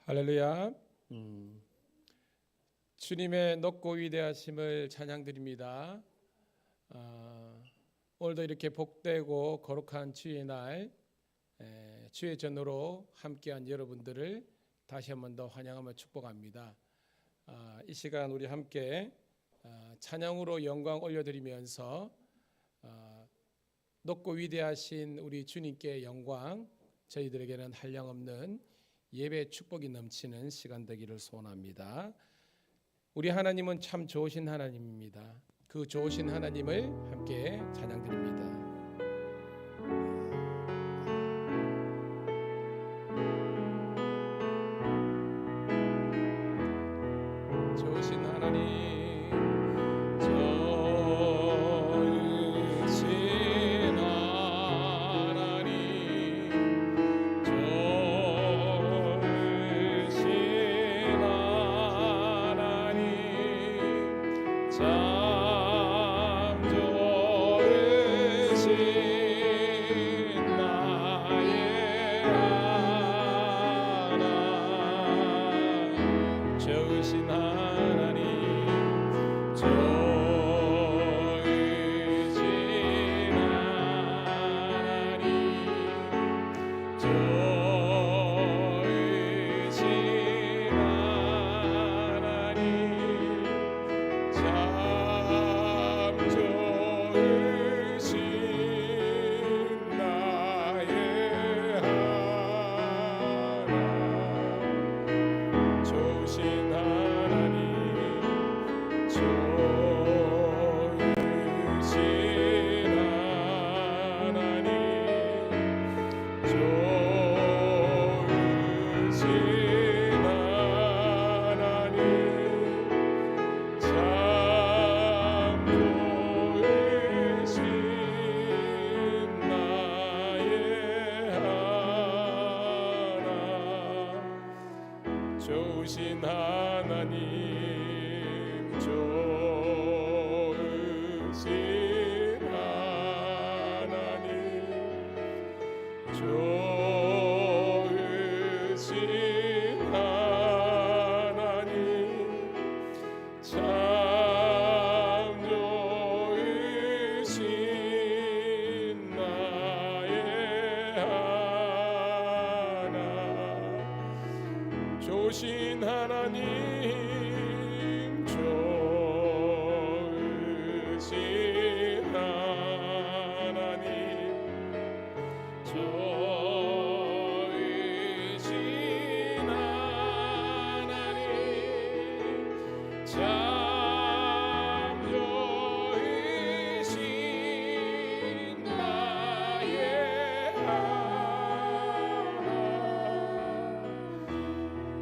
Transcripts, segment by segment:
할렐루야. 주님의 높고 위대하심을 찬양드립니다. 오늘도 이렇게 복되고 거룩한 주의 날, 주의 전으로 함께한 여러분들을 다시 한 번 더 환영하며 축복합니다. 이 시간 우리 함께 찬양으로 영광 올려드리면서 높고 위대하신 우리 주님께 영광, 저희들에게는 한량없는 예배 축복이 넘치는 시간 되기를 소원합니다. 우리 하나님은 참 좋으신 하나님입니다. 그 좋으신 하나님을 함께 찬양드립니다. 좋으신 하나님, 좋으신 하나님, 좋으신 하나님, 참 좋으신 나의 하나님, 좋으신 하나님, 좋으신 하나님, 좋으신 하나님, 참 좋으신 나의 하나님, 좋으신 하나님, 좋으신 하나님, 좋으신 하나님, 참 좋으신 나의 하나님, 좋으신 하나님, 좋으신 하나님, 좋으신 하나님, 참 좋으신 나의 하나님, 좋으신 하나님, 좋으신 하나님, 좋으신 하나님, 참 좋으신 나의 하나님,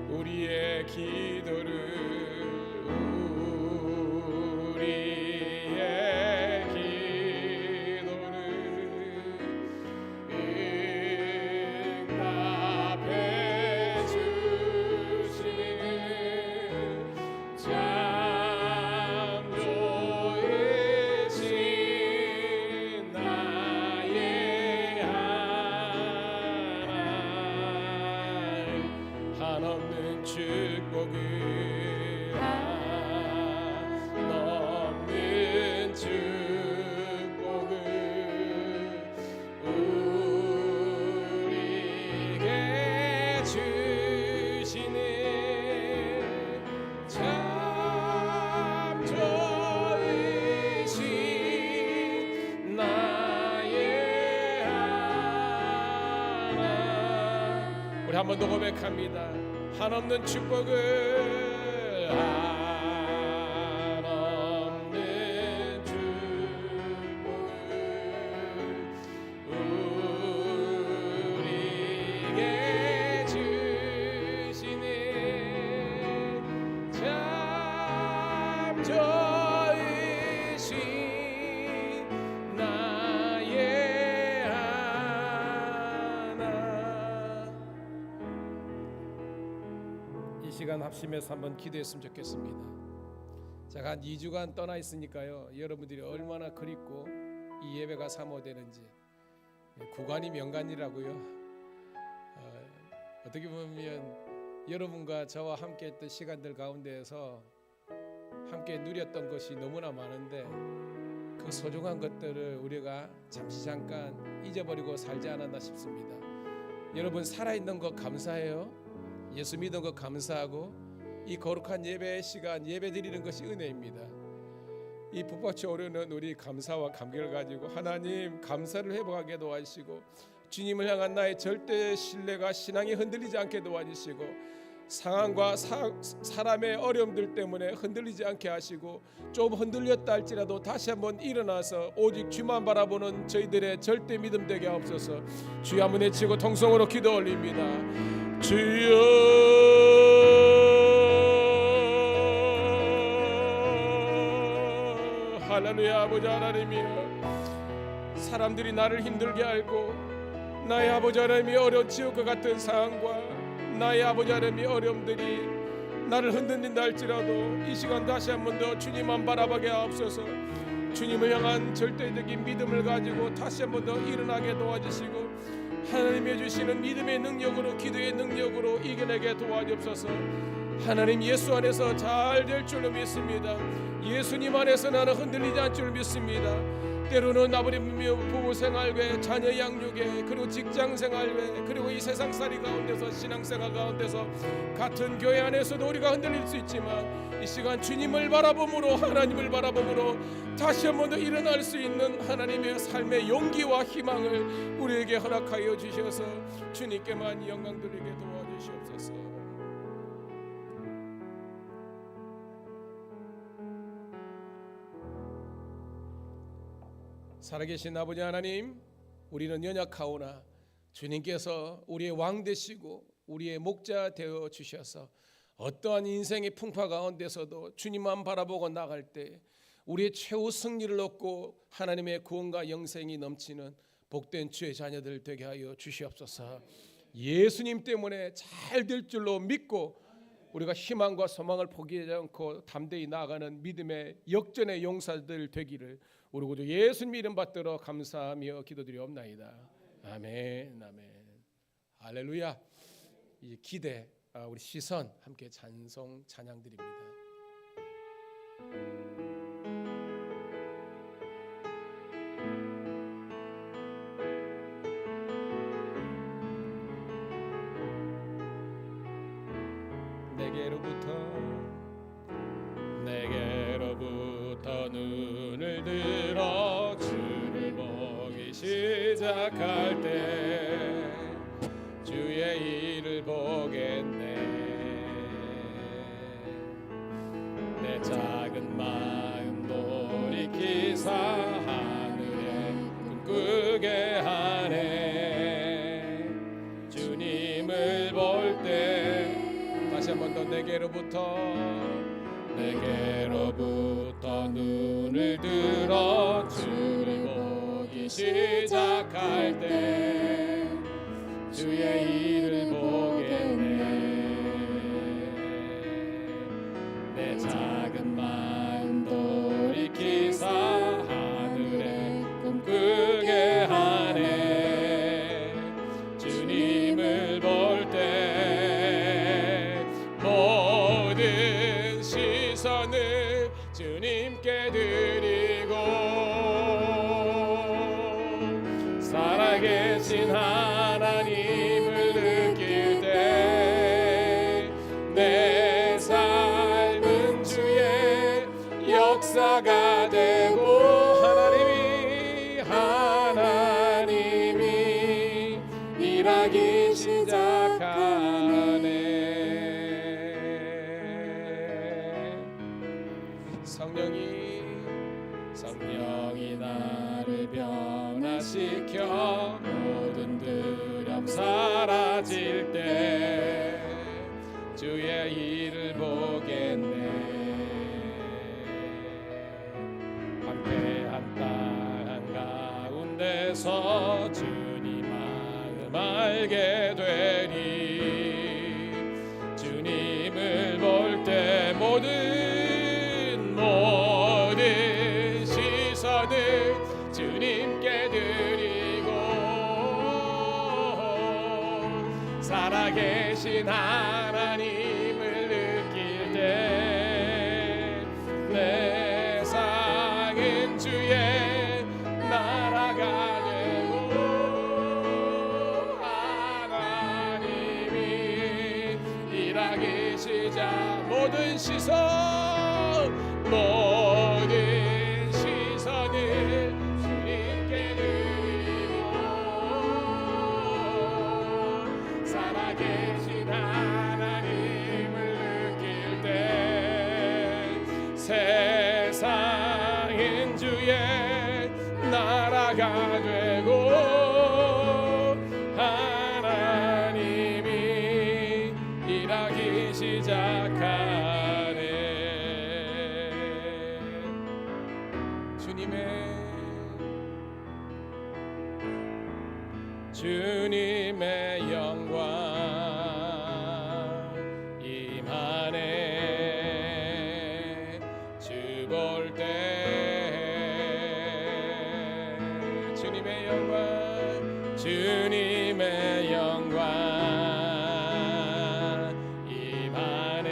우리의 기도를 응답해 주시니 참 좋으신 나의 하나님, 한없는 축복을, 한없는 축복을 우리에게 주시네. 참 좋으신 나의 하나님, 우리 한 번 더 고백합니다. 한없는 축복을, 한없는 축복을 우리에게 주시네. 참 좋으신 나의 하나님. 이 시간 합심해서 한번 기도했으면 좋겠습니다. 제가 한 2주간 떠나 있으니까요, 여러분들이 얼마나 그립고 이 예배가 사모되는지. 구관이 명관이라고요. 어떻게 보면 여러분과 저와 함께 했던 시간들 가운데에서 함께 누렸던 것이 너무나 많은데 그 소중한 것들을 우리가 잠시 잠깐 잊어버리고 살지 않았나 싶습니다. 여러분 살아있는 것 감사해요. 예수 믿은 것 감사하고 이 거룩한 예배의 시간 예배 드리는 것이 은혜입니다. 이 북박치 오려는 우리 감사와 감격을 가지고 하나님 감사를 회복하게 도와주시고 주님을 향한 나의 절대 신뢰가 신앙이 흔들리지 않게 도와주시고 상황과 사람의 어려움들 때문에 흔들리지 않게 하시고 좀 흔들렸다 할지라도 다시 한번 일어나서 오직 주만 바라보는 저희들의 절대 믿음 되게 하옵소서. 주여 한번 외치고 통성으로 기도 올립니다. 주여 할렐루야. 아버지 하나님이여, 사람들이 나를 힘들게 알고 나의 아버지 하나님이 어려운 지옥과 같은 상황과 나의 아버지 하나님의 어려움들이 나를 흔든다 할지라도 이 시간 다시 한 번 더 주님만 바라보게 하옵소서. 주님을 향한 절대적인 믿음을 가지고 다시 한 번 더 일어나게 도와주시고 하나님이 주시는 믿음의 능력으로 기도의 능력으로 이겨내게 도와주옵소서. 하나님 예수 안에서 잘 될 줄로 믿습니다. 예수님 안에서 나는 흔들리지 않을 줄 믿습니다. 때로는 아버지 부부 생활에 자녀 양육에 그리고 직장 생활에 그리고 이 세상살이 가운데서 신앙생활 가운데서 같은 교회 안에서도 우리가 흔들릴 수 있지만 이 시간 주님을 바라봄으로 하나님을 바라봄으로 다시 한 번 더 일어날 수 있는 하나님의 삶의 용기와 희망을 우리에게 허락하여 주셔서 주님께만 영광 돌리게 도와주시옵소서. 살아계신 아버지 하나님, 우리는 연약하오나 주님께서 우리의 왕 되시고 우리의 목자 되어 주셔서 어떠한 인생의 풍파 가운데서도 주님만 바라보고 나갈 때 우리의 최후 승리를 얻고 하나님의 구원과 영생이 넘치는 복된 주의 자녀들 되게 하여 주시옵소서. 예수님 때문에 잘 될 줄로 믿고 우리가 희망과 소망을 포기하지 않고 담대히 나아가는 믿음의 역전의 용사들 되기를 우리 구주 예수님 이름 받들어 감사하며 기도드리옵나이다. 아멘, 아멘. 할렐루야. 이 기대, 우리 시선 함께 찬송 찬양드립니다. 내게로부터 눈을 들어 주를 보기 시작할 때 주의 일을 보겠네. 내 작은 마음 돌이키사 하늘에 꿈꾸게 하네. 주님을 볼 때 다시 한 번 더 내게로부터 눈을 들어 주를 보기 시작할 때 주의 일을 보겠네. 내 작은 마음 돌이키사 하늘에 꿈꾸게 하네. 주님을 볼 때 모든 시선을 주님께 드리고 살아계신 하나님을 느낄 때 내 삶은 주의 역사가 되고 하나님이 일하기 시작하네. 성령이 나를 변화시켜 모든 두려움 사라질 때 주의 일을 보겠네. 함께한 땅 가운데서 주님 마음 알게 되리. 주님을 볼 때 모든 시선을 주님께 드리고 살아계신 하나님을 느낄 때 내 삶은 주의 나라가 되고 하나님이 일하기 시작 모든 시선을 주님께 드리고 살아계신 하나님을 느낄 때 세상은 주의 나라가 되고 하나님이 일하기 시작하네. 주님의 영광 임하네. 주 볼 때 주님의 영광 주님의 영광 임하네.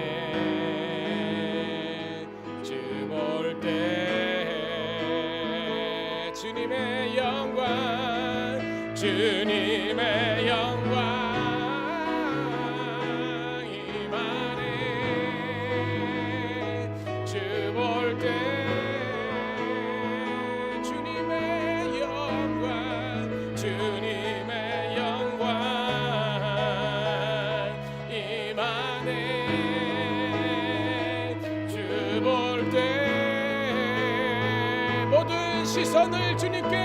주 볼 때 주님의 영광 주님의 영광 임하네. 주 볼 때 주님의 영광 주님의 영광 임하네. 주 볼 때 모든 시선을 주님께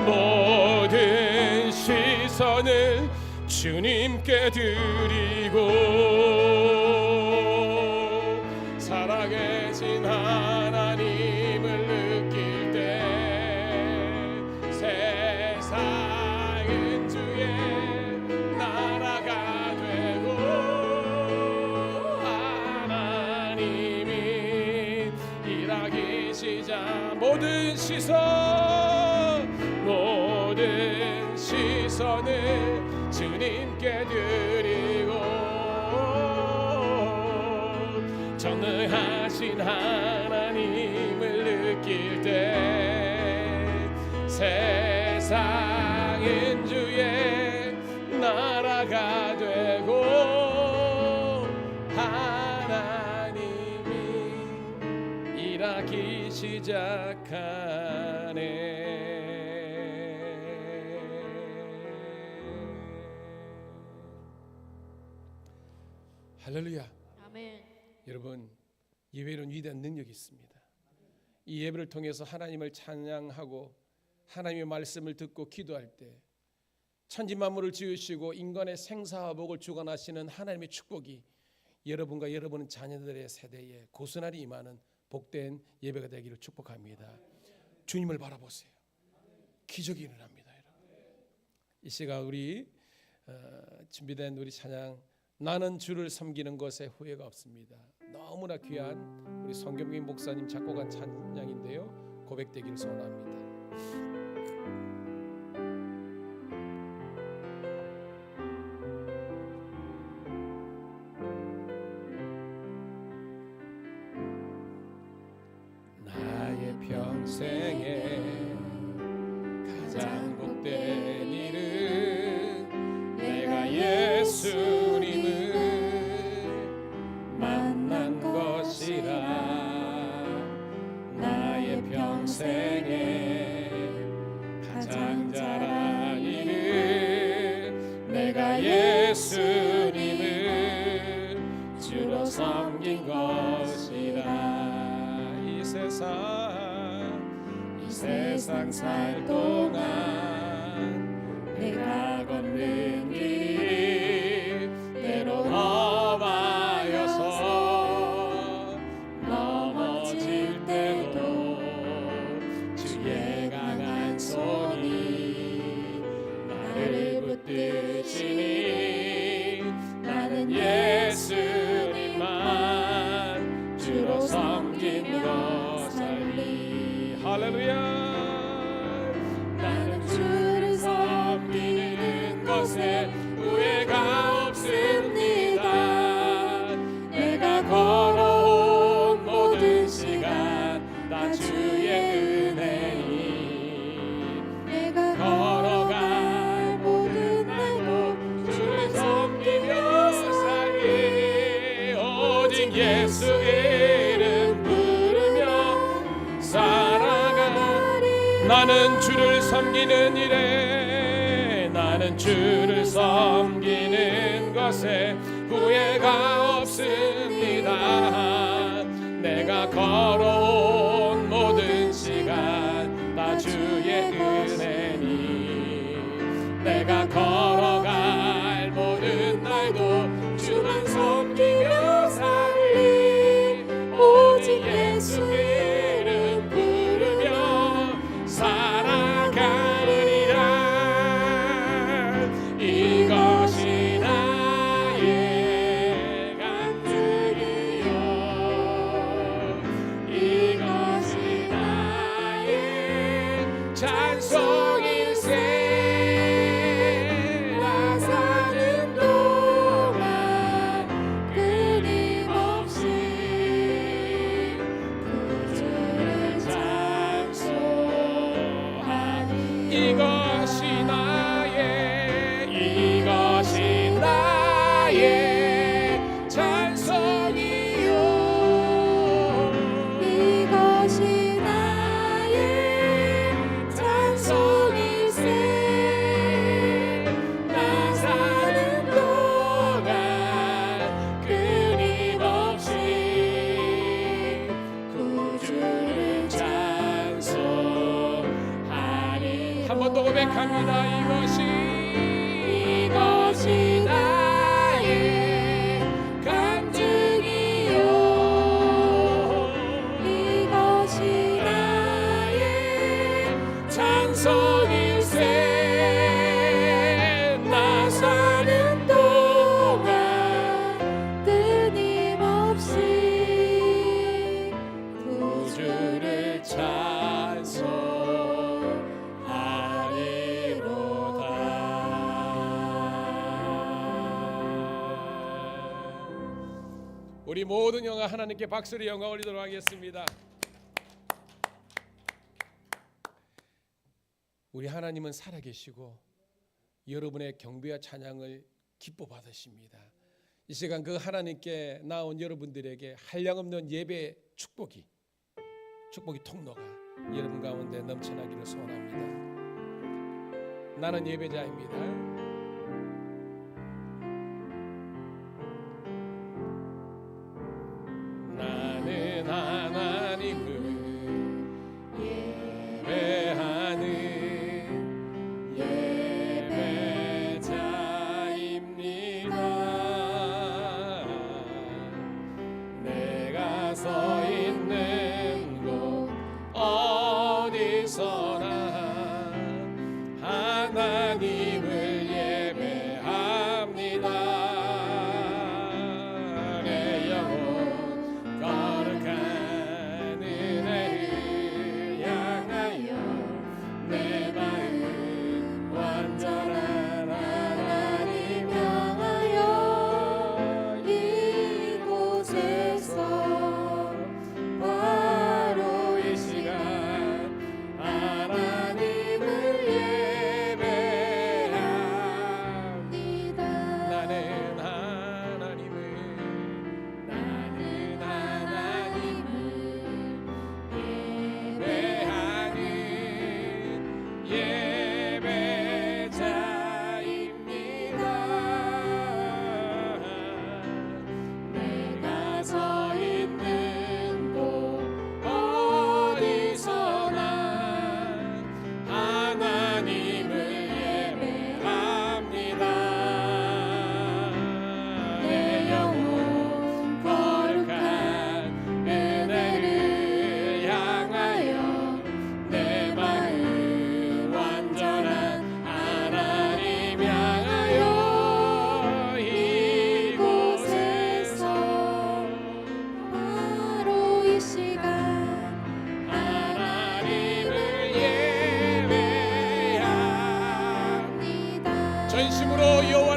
모든 시선을 주님께 드리고 살아계신 하나님을 느낄 때 세상은 주의 나라가 되고 하나님이 일하기 시작 모든 시선을 주님께 드리고 전능하신 하나님을 느낄 때 세상은 주의 나라가 되고 하나님이 일하기 시작하네. 할렐루야. 아멘. 여러분, 예배는 위대한 능력이 있습니다. 이 예배를 통해서 하나님을 찬양하고 하나님의 말씀을 듣고 기도할 때 천지 만물을 지으시고 인간의 생사화복을 주관하시는 하나님의 축복이 여러분과 여러분의 자녀들의 세대에 고스란히 임하는 복된 예배가 되기를 축복합니다. 주님을 바라보세요. 기적이 일어납니다. 여러분. 이 시간 우리 준비된 우리 찬양 나는 주를 섬기는 것에 후회가 없습니다. 너무나 귀한 우리 성경민 목사님 작곡한 찬양인데요. 고백되기를 소원합니다. 나의 평생에 가장 복된 일은 내가 예수님을 만난 것이라. 나의 평생에 가장 잘한 일은 내가 예수님을 주로 섬긴 것이라. 이 세상 살 동안 내가 걷는 길이 때론 험하여서 넘어질 때도 주의 강한 손이 나를 붙드시니 나는 예수님만 주로 섬긴 것이니 할렐루야. 나는 후회가 없습니다. 내가 걸어온 모든 시간 다 주의 은혜니 내가 걸어갈 모든 날도 주를 섬기며 살리 오직 예수 이름 부르며 살아가리. 나는 주를 섬기는 일에 나는 주를 섬기는 것에 후회가 없습니다. 내가 걸어온 모든 시간 다 주의 은혜니 내가 걸어갈 모든 날도 주만 섬기며 살리 오직 예수 이름 부르며 살아가리라. 이것이 나의 간증이요 이것이 나의 찬송일세. 나 사는 동안 끊임없이 구주를 찬송하리. 이것이 나의 찬송이요 이것이 나의 찬송일세. 나 사는 동안 끊임없이 구주를 찬송하리. 한 번 더 고백합니다. 이것이 나의 간증이요 이것이 나의 찬송일세. 나 사는 동안 끊임없이 구주를 찬송하리로다. 우리 모든 영광 하나님께 박수로 영광 올리도록 하겠습니다. 우리 하나님은 살아계시고 여러분의 경배와 찬양을 기뻐 받으십니다. 이 시간 그 하나님께 나온 여러분들에게 한량없는 예배 축복이 통로가 여러분 가운데 넘쳐나기를 소원합니다. 나는 예배자입니다. 나는 하나님을 예배하는 예배자입니다. 내가 서 있는 곳 어디서나 하나님을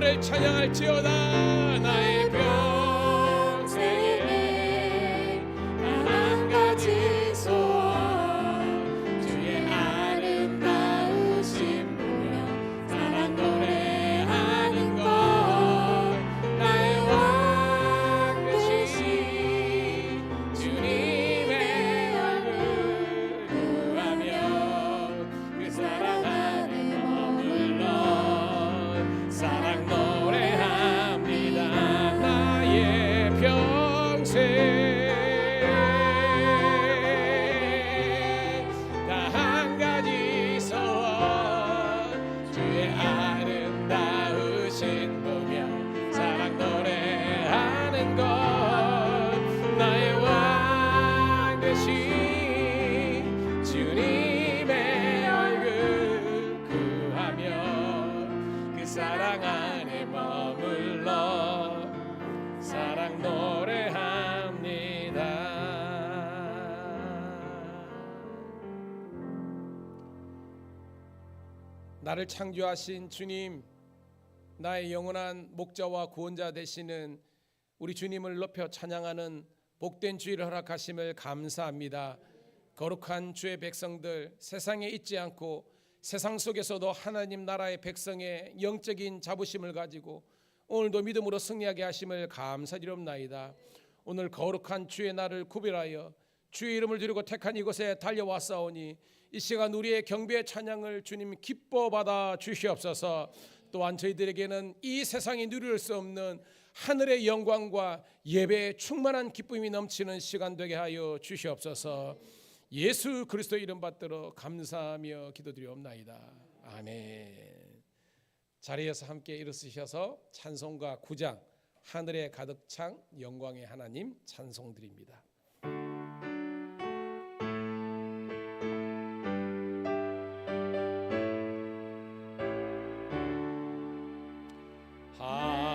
여호와를 찬양할지어다. 나의 평생에 한 가지 소원 주의 아름다우심 보며 사랑 노래하는 것 나의 왕 되신 주님의 얼굴 구하며 그 사랑 안에 머물러 사랑 노래합니다. 나의 평생 다 한 가지 소원 주의 아름다우신 보며 사랑 노래하는 것 나의 왕 되신 주님의 얼굴 구하며 그 사랑 안에 머물러 사랑 노래합니다. 나를 창조하신 주님, 나의 영원한 목자와 구원자 되시는 우리 주님을 높여 찬양하는 복된 주일을 허락하심을 감사합니다. 거룩한 주의 백성들, 세상에 있지 않고 세상 속에서도 하나님 나라의 백성의 영적인 자부심을 가지고 오늘도 믿음으로 승리하게 하심을 감사드리옵나이다. 오늘 거룩한 주의 날을 구별하여 주의 이름을 드리고 택한 이곳에 달려왔사오니 이 시간 우리의 경배의 찬양을 주님 기뻐 받아 주시옵소서. 또한 저희들에게는 이 세상이 누릴 수 없는 하늘의 영광과 예배의 충만한 기쁨이 넘치는 시간 되게 하여 주시옵소서. 예수 그리스도 이름 받들어 감사하며 기도드리옵나이다. 아멘. 자리에서 함께 일어서셔서 찬송가 9장 하늘에 가득 찬 영광의 하나님 찬송드립니다.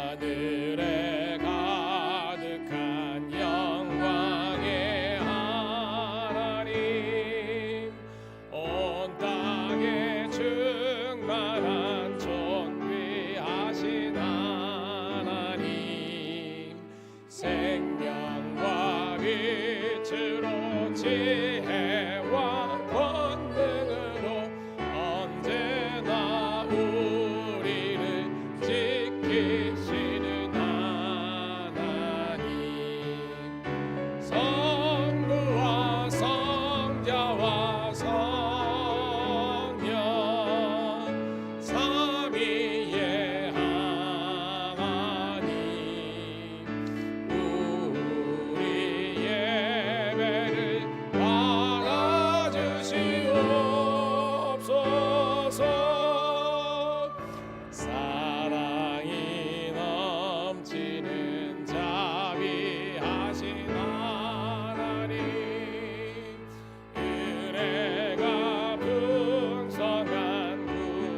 하늘에 가득한 영광의 하나님 온 땅에 충만한 존귀하신 하나님 생명과 빛으로 지혜와 권능으로 언제나 우리를 지키시는 하나님 성부와 성자와 성령 삼위의 하나님 우리 예배를 받아주시옵소서. 사랑이 넘치는 자비하신 하나님 은혜가 풍성한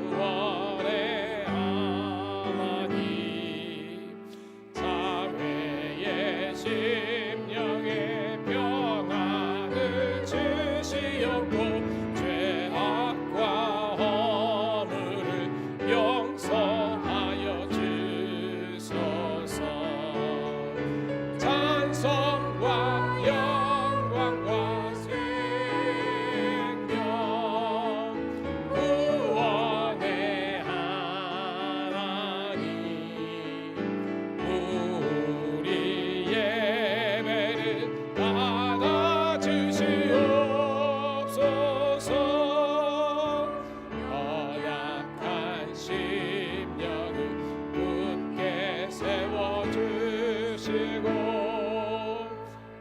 구원의 하나님 자매의 심령에 평안을 주시옵고 죄악과 허물을 용서하여 주소서. 찬송과 영광과 생명 구원의 하나님 우리 예배를 받아주시옵소서. 연약한 심령을 굳게 세워주시고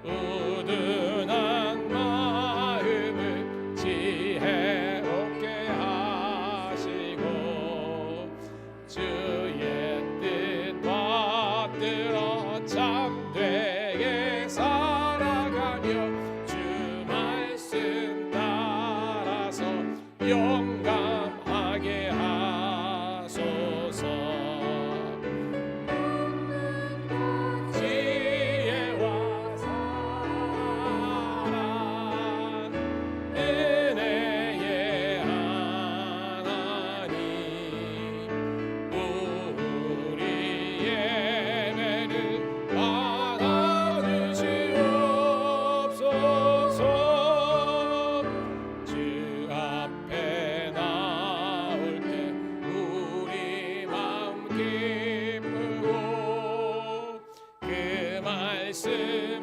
우둔한 마음을 지혜롭게 하시고 주의 뜻 받들어 참되게 살아가며 주 말씀 따라서 용감하게 하소서. 지혜롭게 기쁘고 그 말씀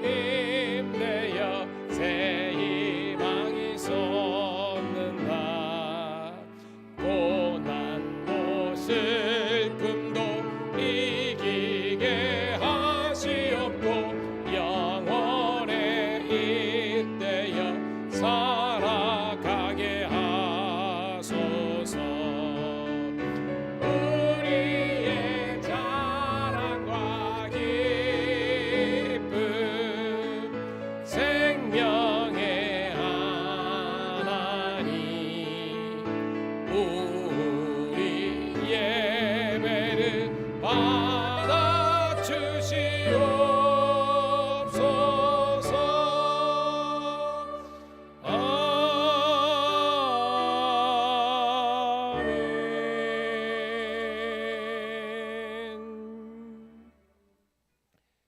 힘내어 새 희망이 솟는다. 고난도 슬픔도 이기게 하시옵고 영원에 잇대어 살아가게 하소서. 우리의 자랑과 기쁨 생명의 하나님 우리 예배를 받아 주시옵소서. 아멘.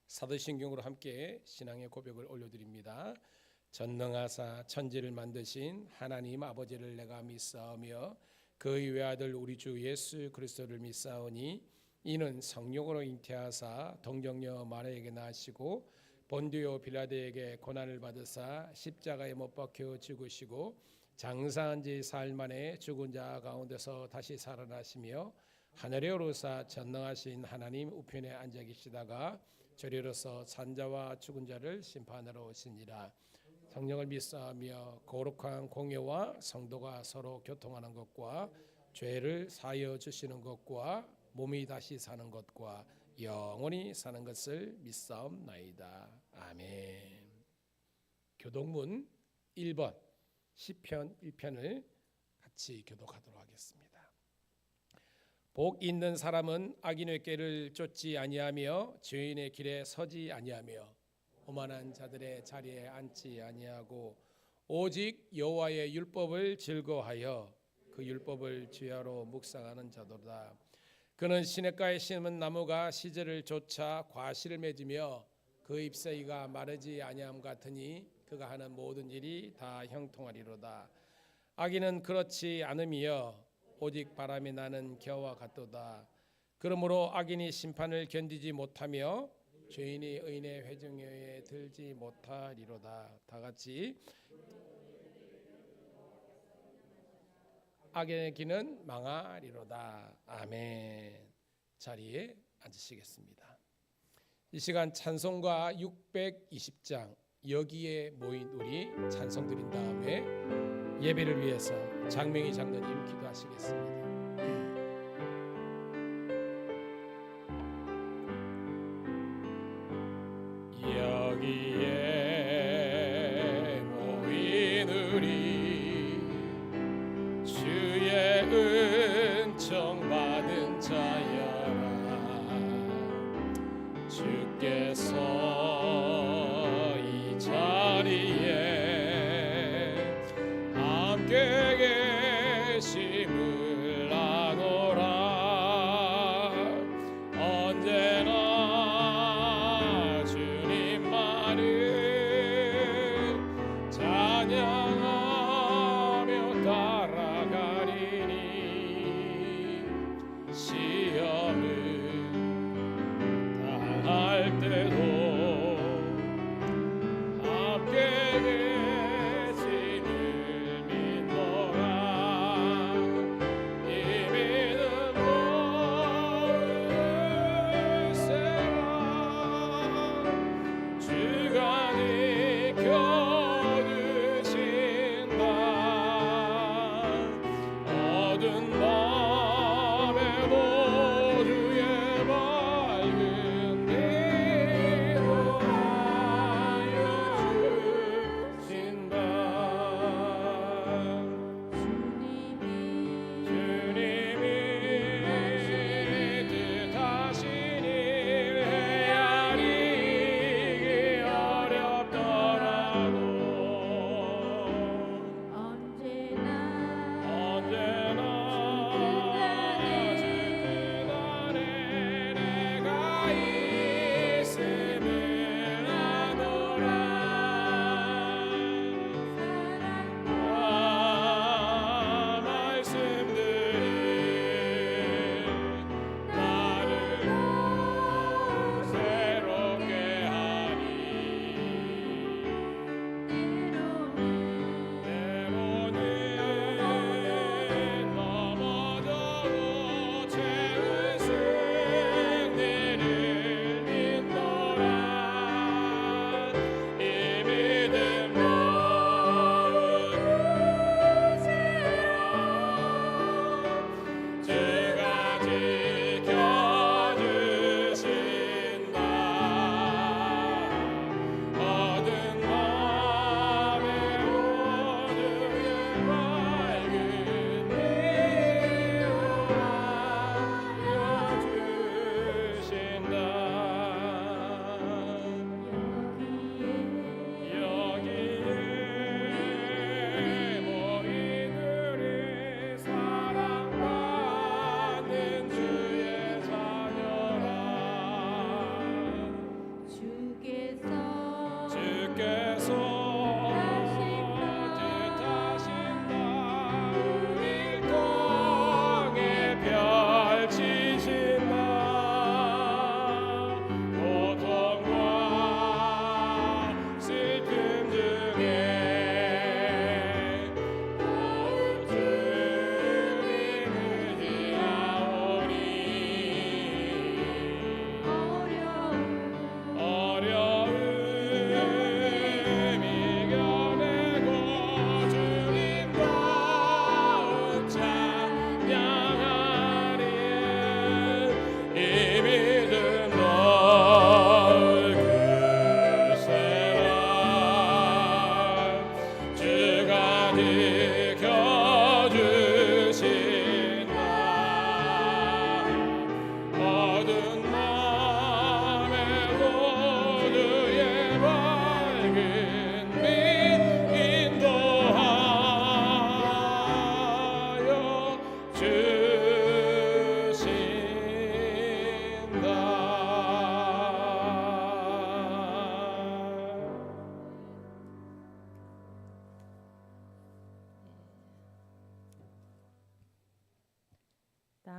사도신경으로 함께 신앙의 고백을 올려드립니다. 전능하사 천지를 만드신 하나님 아버지를 내가 믿사오며 그의 외아들 우리 주 예수 그리스도를 믿사오니 이는 성령으로 잉태하사 동정녀 마리아에게 나시고 본디오 빌라도에게 고난을 받으사 십자가에 못 박혀 죽으시고 장사한 지 사흘 만에 죽은 자 가운데서 다시 살아나시며 하늘에 오르사 전능하신 하나님 우편에 앉아 계시다가 저리로서 산자와 죽은 자를 심판하러 오시니라. 성령을 믿사오며 거룩한 공예와 성도가 서로 교통하는 것과 죄를 사하여 주시는 것과 몸이 다시 사는 것과 영원히 사는 것을 믿사옵나이다. 아멘. 교독문 1번 시편 1편을 같이 교독하도록 하겠습니다. 복 있는 사람은 악인의 꾀를 쫓지 아니하며 죄인의 길에 서지 아니하며 오만한 자들의 자리에 앉지 아니하고 오직 여호와의 율법을 즐거워하여 그 율법을 주야로 묵상하는 자도다. 그는 시냇가에 심은 나무가 시절을 쫓아 과실을 맺으며 그 잎사귀가 마르지 아니함 같으니 그가 하는 모든 일이 다 형통하리로다. 악인은 그렇지 않음이여 오직 바람이 나는 겨와 같도다. 그러므로 악인이 심판을 견디지 못하며 죄인이 의인의 회중에 들지 못하리로다. 다 같이 악인의 길은 망하리로다. 아멘. 자리에 앉으시겠습니다. 이 시간 찬송가 620장 여기에 모인 우리 찬송 드린 다음에 예배를 위해서 장명희 장로님 기도하시겠습니다. 여기에 모인 우리 주의 은총 받은 자여라. 주께서 이 자리에 함께 계심을 아노라. 언제나 주님만을 찬양하며 따라가리니 시험을 당할 때도 함께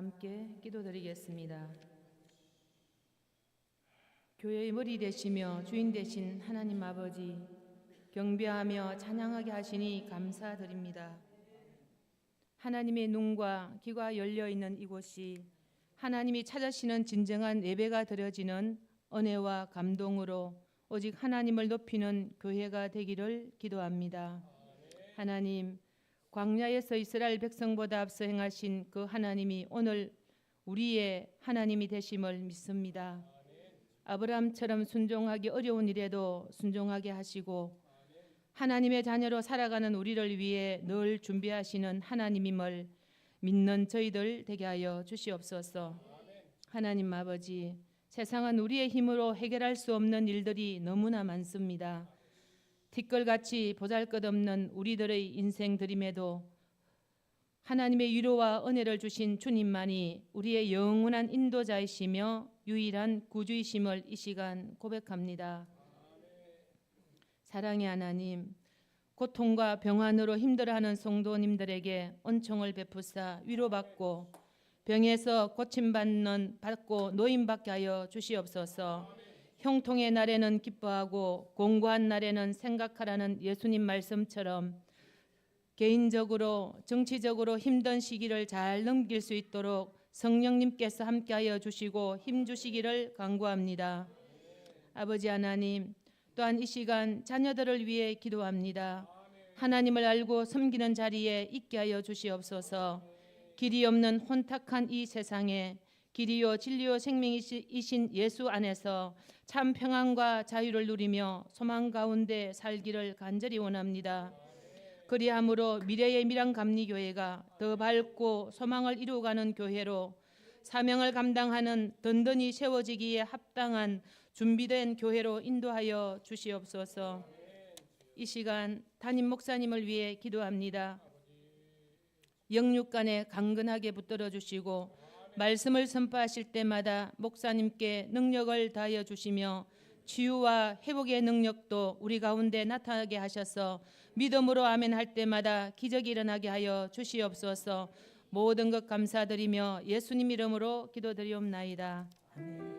함께 기도드리겠습니다. 교회의 머리 되시며 주인 되신 하나님 아버지, 경배하며 찬양하게 하시니 감사드립니다. 하나님의 눈과 귀가 열려 있는 이곳이 하나님이 찾으시는 진정한 예배가 드려지는 은혜와 감동으로 오직 하나님을 높이는 교회가 되기를 기도합니다. 하나님, 광야에서 이스라엘 백성보다 앞서 행하신 그 하나님이 오늘 우리의 하나님이 되심을 믿습니다. 아브라함처럼 순종하기 어려운 일에도 순종하게 하시고 하나님의 자녀로 살아가는 우리를 위해 늘 준비하시는 하나님임을 믿는 저희들 되게 하여 주시옵소서. 하나님 아버지, 세상은 우리의 힘으로 해결할 수 없는 일들이 너무나 많습니다. 티끌같이 보잘것없는 우리들의 인생들임에도 하나님의 위로와 은혜를 주신 주님만이 우리의 영원한 인도자이시며 유일한 구주이심을 이 시간 고백합니다. 사랑의 하나님, 고통과 병환으로 힘들어하는 성도님들에게 은총을 베푸사 위로받고 병에서 고침받고 노임받게 하여 주시옵소서. 형통의 날에는 기뻐하고 공고한 날에는 생각하라는 예수님 말씀처럼 개인적으로 정치적으로 힘든 시기를 잘 넘길 수 있도록 성령님께서 함께하여 주시고 힘주시기를 간구합니다. 아버지 하나님, 또한 이 시간 자녀들을 위해 기도합니다. 하나님을 알고 섬기는 자리에 있게 하여 주시옵소서. 길이 없는 혼탁한 이 세상에 길이요 진리요 생명이신 예수 안에서 참 평안과 자유를 누리며 소망 가운데 살기를 간절히 원합니다. 그리함으로 미래의 미랑감리교회가 더 밝고 소망을 이루어가는 교회로 사명을 감당하는 든든히 세워지기에 합당한 준비된 교회로 인도하여 주시옵소서. 이 시간 담임 목사님을 위해 기도합니다. 영육간에 강건하게 붙들어 주시고 말씀을 선포하실 때마다 목사님께 능력을 다하여 주시며 치유와 회복의 능력도 우리 가운데 나타나게 하셔서 믿음으로 아멘 할 때마다 기적이 일어나게 하여 주시옵소서. 모든 것 감사드리며 예수님 이름으로 기도드리옵나이다. 아멘.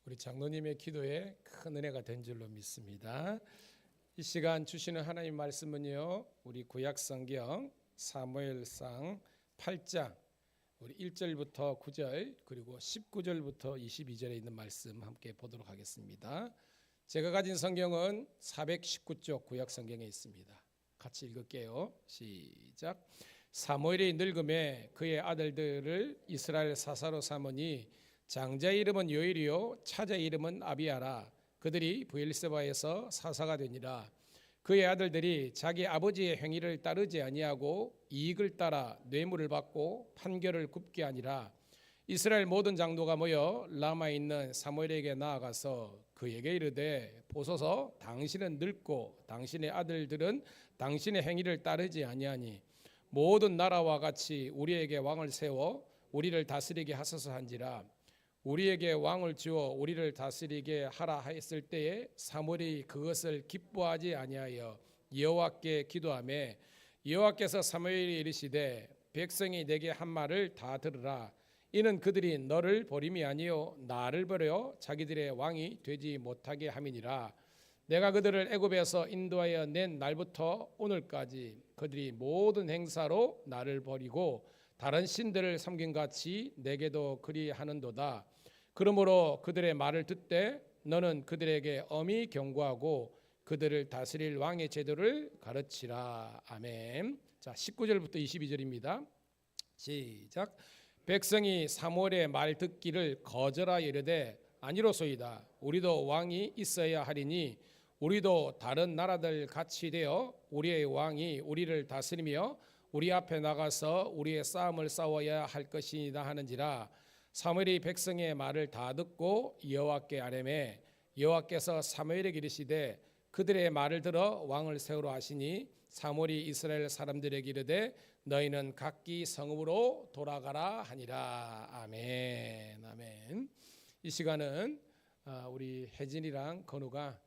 우리 장로님의 기도에 큰 은혜가 된 줄로 믿습니다. 이 시간 주시는 하나님 말씀은요, 우리 구약성경 사무엘상 8장 우리 1절부터 9절 그리고 19절부터 22절에 있는 말씀 함께 보도록 하겠습니다. 제가 가진 성경은 419쪽 구약성경에 있습니다. 같이 읽을게요. 시작. 사무엘이 늙음에 그의 아들들을 이스라엘 사사로 삼으니 장자의 이름은 요엘이요 차자의 이름은 아비아라. 그들이 브엘세바에서 사사가 되니라. 그의 아들들이 자기 아버지의 행위를 따르지 아니하고 이익을 따라 뇌물을 받고 판결을 굽게 하니라. 이스라엘 모든 장로가 모여 라마에 있는 사무엘에게 나아가서 그에게 이르되 보소서, 당신은 늙고 당신의 아들들은 당신의 행위를 따르지 아니하니 모든 나라와 같이 우리에게 왕을 세워 우리를 다스리게 하소서 한지라. 우리에게 왕을 주어 우리를 다스리게 하라 하였을 때에 사무엘이 그것을 기뻐하지 아니하여 여호와께 기도하며 여호와께서 사무엘이 이르시되 백성이 내게 한 말을 다 들으라. 이는 그들이 너를 버림이 아니요 나를 버려 자기들의 왕이 되지 못하게 함이니라. 내가 그들을 애굽에서 인도하여 낸 날부터 오늘까지 그들이 모든 행사로 나를 버리고 다른 신들을 섬긴 같이 내게도 그리하는도다. 그러므로 그들의 말을 듣되 너는 그들에게 엄히 경고하고 그들을 다스릴 왕의 제도를 가르치라. 아멘. 자, 19절부터 22절입니다. 시작. 백성이 사무엘의 말 듣기를 거절하여 이르되 아니로소이다. 우리도 왕이 있어야 하리니 우리도 다른 나라들 같이 되어 우리의 왕이 우리를 다스리며 우리 앞에 나가서 우리의 싸움을 싸워야 할 것이다 하는지라. 사무엘이 백성의 말을 다 듣고 여호와께 아뢰매 여호와께서 사무엘에게 이르시되 그들의 말을 들어 왕을 세우라 하시니 사무엘이 이스라엘 사람들에게 이르되 너희는 각기 성읍으로 돌아가라 하니라. 아멘. 아멘. 이 시간은 우리 혜진이랑 건우가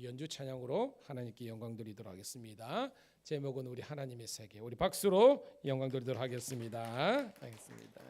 연주 찬양으로 하나님께 영광 드리도록 하겠습니다. 제목은 우리 하나님의 세계. 우리 박수로 영광 드리도록 하겠습니다. 알겠습니다.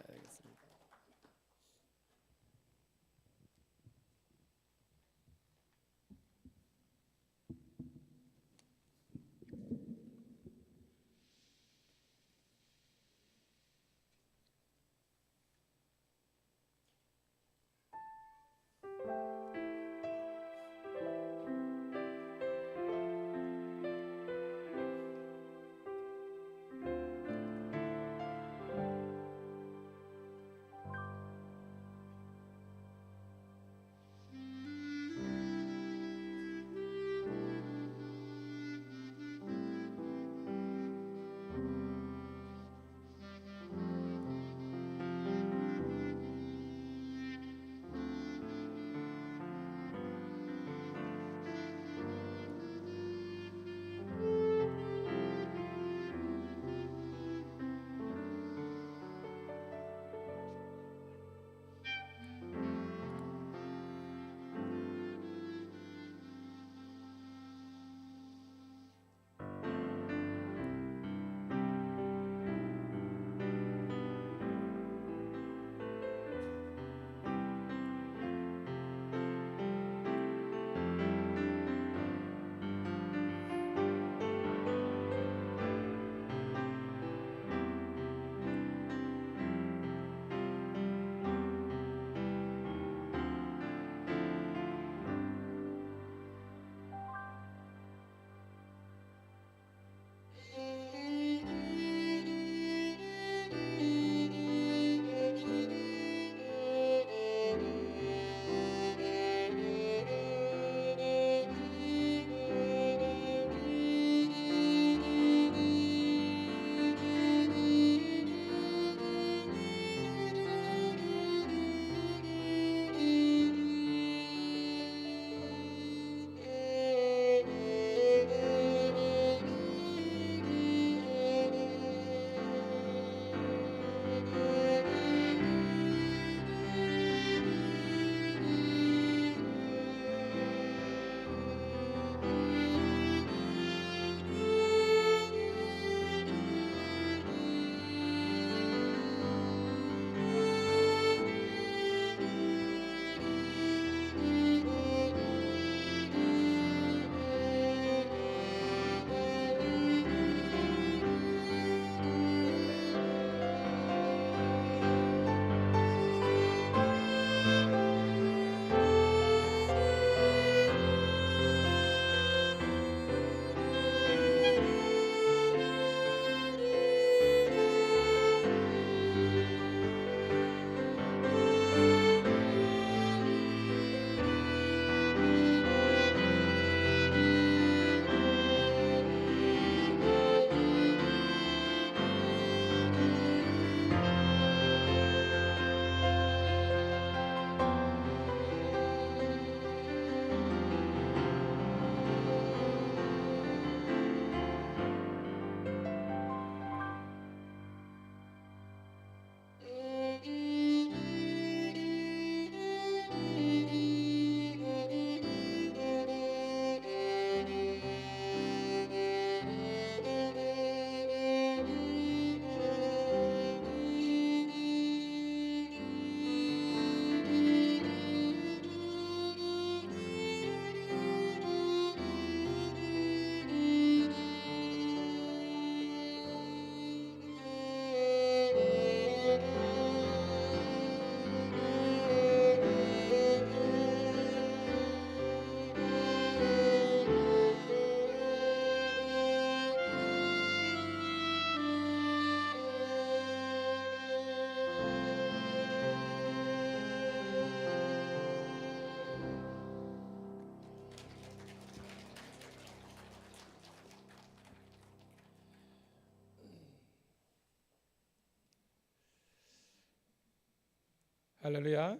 할렐루야.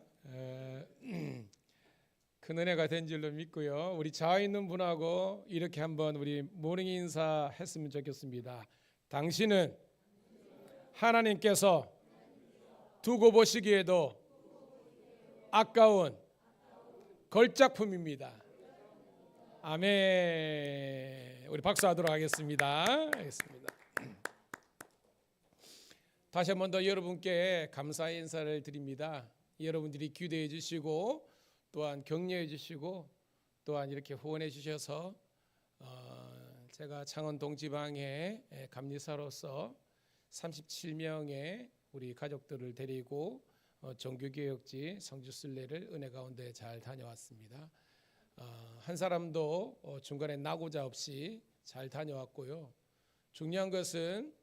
큰 은혜가 된 줄로 믿고요. 우리 좌에 있는 분하고 이렇게 한번 우리 모닝 인사 했으면 좋겠습니다. 당신은 하나님께서 두고 보시기에도 아까운 걸작품입니다. 아멘. 우리 박수하도록 하겠습니다. 알겠습니다. 다시 한 번 더 여러분께 감사의 인사를 드립니다. 여러분들이 기도해 주시고 또한 격려해 주시고 또한 이렇게 후원해 주셔서 제가 창원 동지방에 감리사로서 37명의 우리 가족들을 데리고 종교개혁지 성지순례를 은혜 가운데 잘 다녀왔습니다. 한 사람도 중간에 나고자 없이 잘 다녀왔고요. 중요한 것은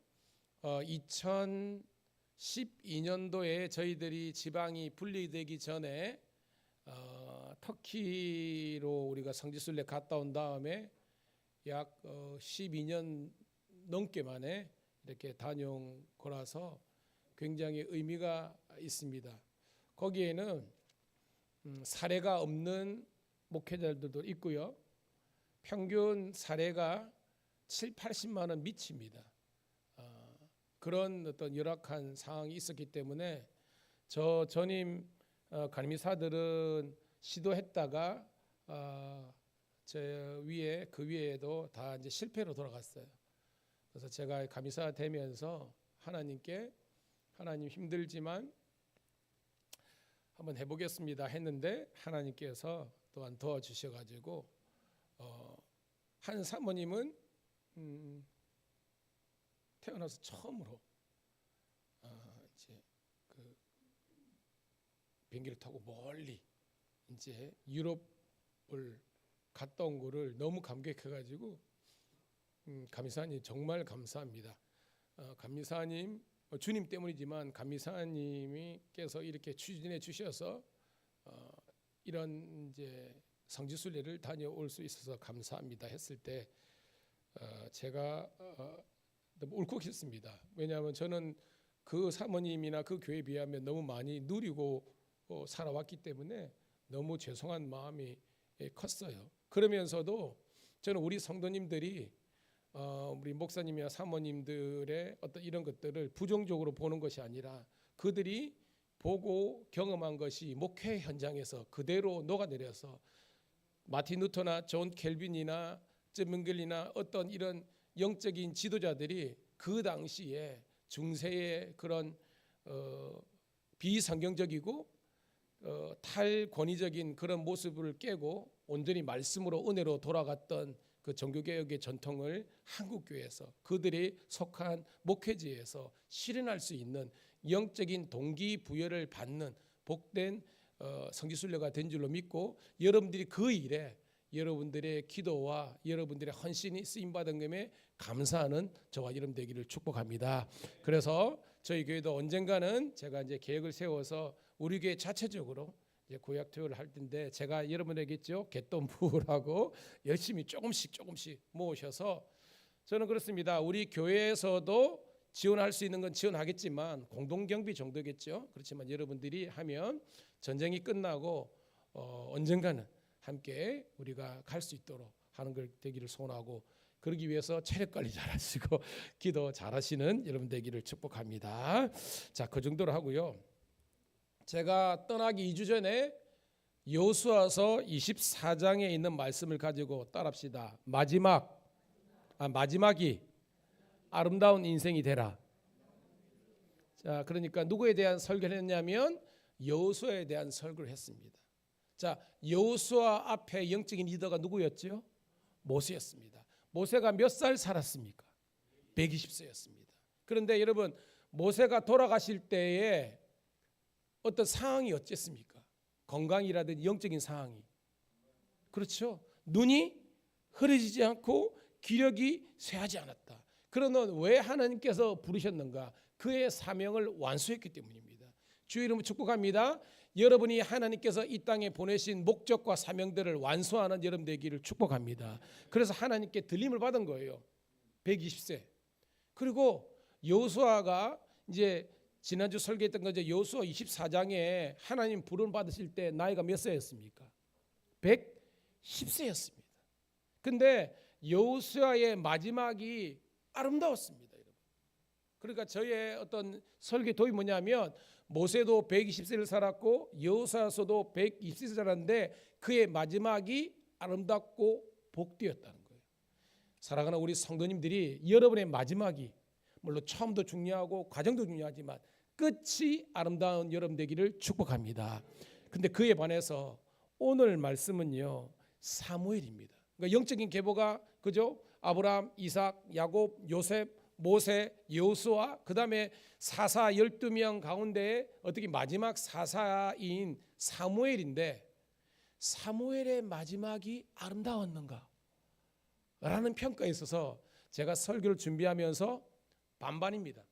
2012년도에 저희들이 지방이 분리되기 전에 터키로 우리가 성지순례 갔다 온 다음에 약 12년 넘게 만에 이렇게 다녀온 거라서 굉장히 의미가 있습니다. 거기에는 사례가 없는 목회자들도 있고요. 평균 사례가 7, 80만 원 미칩니다. 그런 어떤 열악한 상황이 있었기 때문에 저 전임 감리사들은 시도했다가 저 위에 그 위에도 다 이제 실패로 돌아갔어요. 그래서 제가 감리사 되면서 하나님께 하나님 힘들지만 한번 해보겠습니다 했는데 하나님께서 또한 도와주셔가지고 한 사모님은 태어나서 처음으로 이제 그 비행기를 타고 멀리 이제 유럽을 갔다 온 거를 너무 감격해가지고 감리사님 정말 감사합니다. 감리사님 주님 때문이지만 감리사님께서 이렇게 추진해 주셔서 이런 이제 성지순례를 다녀올 수 있어서 감사합니다 했을 때 제가 너무 울컥했습니다. 왜냐하면 저는 그 사모님이나 그 교회에 비하면 너무 많이 누리고 살아왔기 때문에 너무 죄송한 마음이 컸어요. 그러면서도 저는 우리 성도님들이 우리 목사님이나 사모님들의 어떤 이런 것들을 부정적으로 보는 것이 아니라 그들이 보고 경험한 것이 목회 현장에서 그대로 녹아내려서 마틴 루터나 존 켈빈이나 젬밍글이나 어떤 이런 영적인 지도자들이 그 당시에 중세의 그런 비성경적이고 탈권위적인 그런 모습을 깨고 온전히 말씀으로 은혜로 돌아갔던 그 종교개혁의 전통을 한국교회에서 그들이 속한 목회지에서 실현할 수 있는 영적인 동기부여를 받는 복된 성지순례가 된 줄로 믿고 여러분들이 그 일에 여러분들의 기도와 여러분들의 헌신이 쓰임받은 것에 감사하는 저와 여러분 되기를 축복합니다. 그래서 저희 교회도 언젠가는 제가 이제 계획을 세워서 우리 교회 자체적으로 이제 구약 투여를 할 텐데 제가 여러분에게 있죠 갯돈부라고 열심히 조금씩 모으셔서 저는 그렇습니다. 우리 교회에서도 지원할 수 있는 건 지원하겠지만 공동경비 정도겠죠. 그렇지만 여러분들이 하면 전쟁이 끝나고 언젠가는 함께 우리가 갈 수 있도록 하는 걸 되기를 소원하고 그러기 위해서 체력 관리 잘하시고 기도 잘하시는 여러분 되기를 축복합니다. 자, 그 정도로 하고요. 제가 떠나기 2주 전에 여호수아서 24장에 있는 말씀을 가지고 따라합시다. 마지막이 아름다운 인생이 되라. 자, 그러니까 누구에 대한 설교를 했냐면 여호수아에 대한 설교를 했습니다. 자, 여호수아 앞에 영적인 리더가 누구였죠? 모세였습니다. 모세가 몇 살 살았습니까? 120세였습니다. 그런데 여러분 모세가 돌아가실 때에 어떤 상황이 어땠습니까? 건강이라든지 영적인 상황이. 그렇죠. 눈이 흐려지지 않고 기력이 쇠하지 않았다. 그러면 왜 하나님께서 부르셨는가? 그의 사명을 완수했기 때문입니다. 주의 이름으로 축복합니다. 여러분이 하나님께서 이 땅에 보내신 목적과 사명들을 완수하는 여러분 되기를 축복합니다. 그래서 하나님께 들림을 받은 거예요. 120세. 그리고 여호수아가 이제 지난주 설교했던 거죠. 여호수아 24장에 하나님 부름 받으실 때 나이가 몇 세였습니까? 110세였습니다. 근데 여호수아의 마지막이 아름다웠습니다, 여러분. 그러니까 저의 어떤 설교 도입이 뭐냐면 모세도 120세를 살았고 여호수아서도 120세를 살았는데 그의 마지막이 아름답고 복되었다는 거예요. 사랑하는 우리 성도님들이 여러분의 마지막이 물론 처음도 중요하고 과정도 중요하지만 끝이 아름다운 여러분 되기를 축복합니다. 근데 그에 반해서 오늘 말씀은요 사무엘입니다. 그러니까 영적인 계보가 그죠? 아브라함, 이삭, 야곱, 요셉, 모세, 여호수아, 그다음에 사사 12명 가운데 어떻게 마지막 사사인 사무엘인데 사무엘의 마지막이 아름다웠는가? 라는 평가에 있어서 제가 설교를 준비하면서 반반입니다.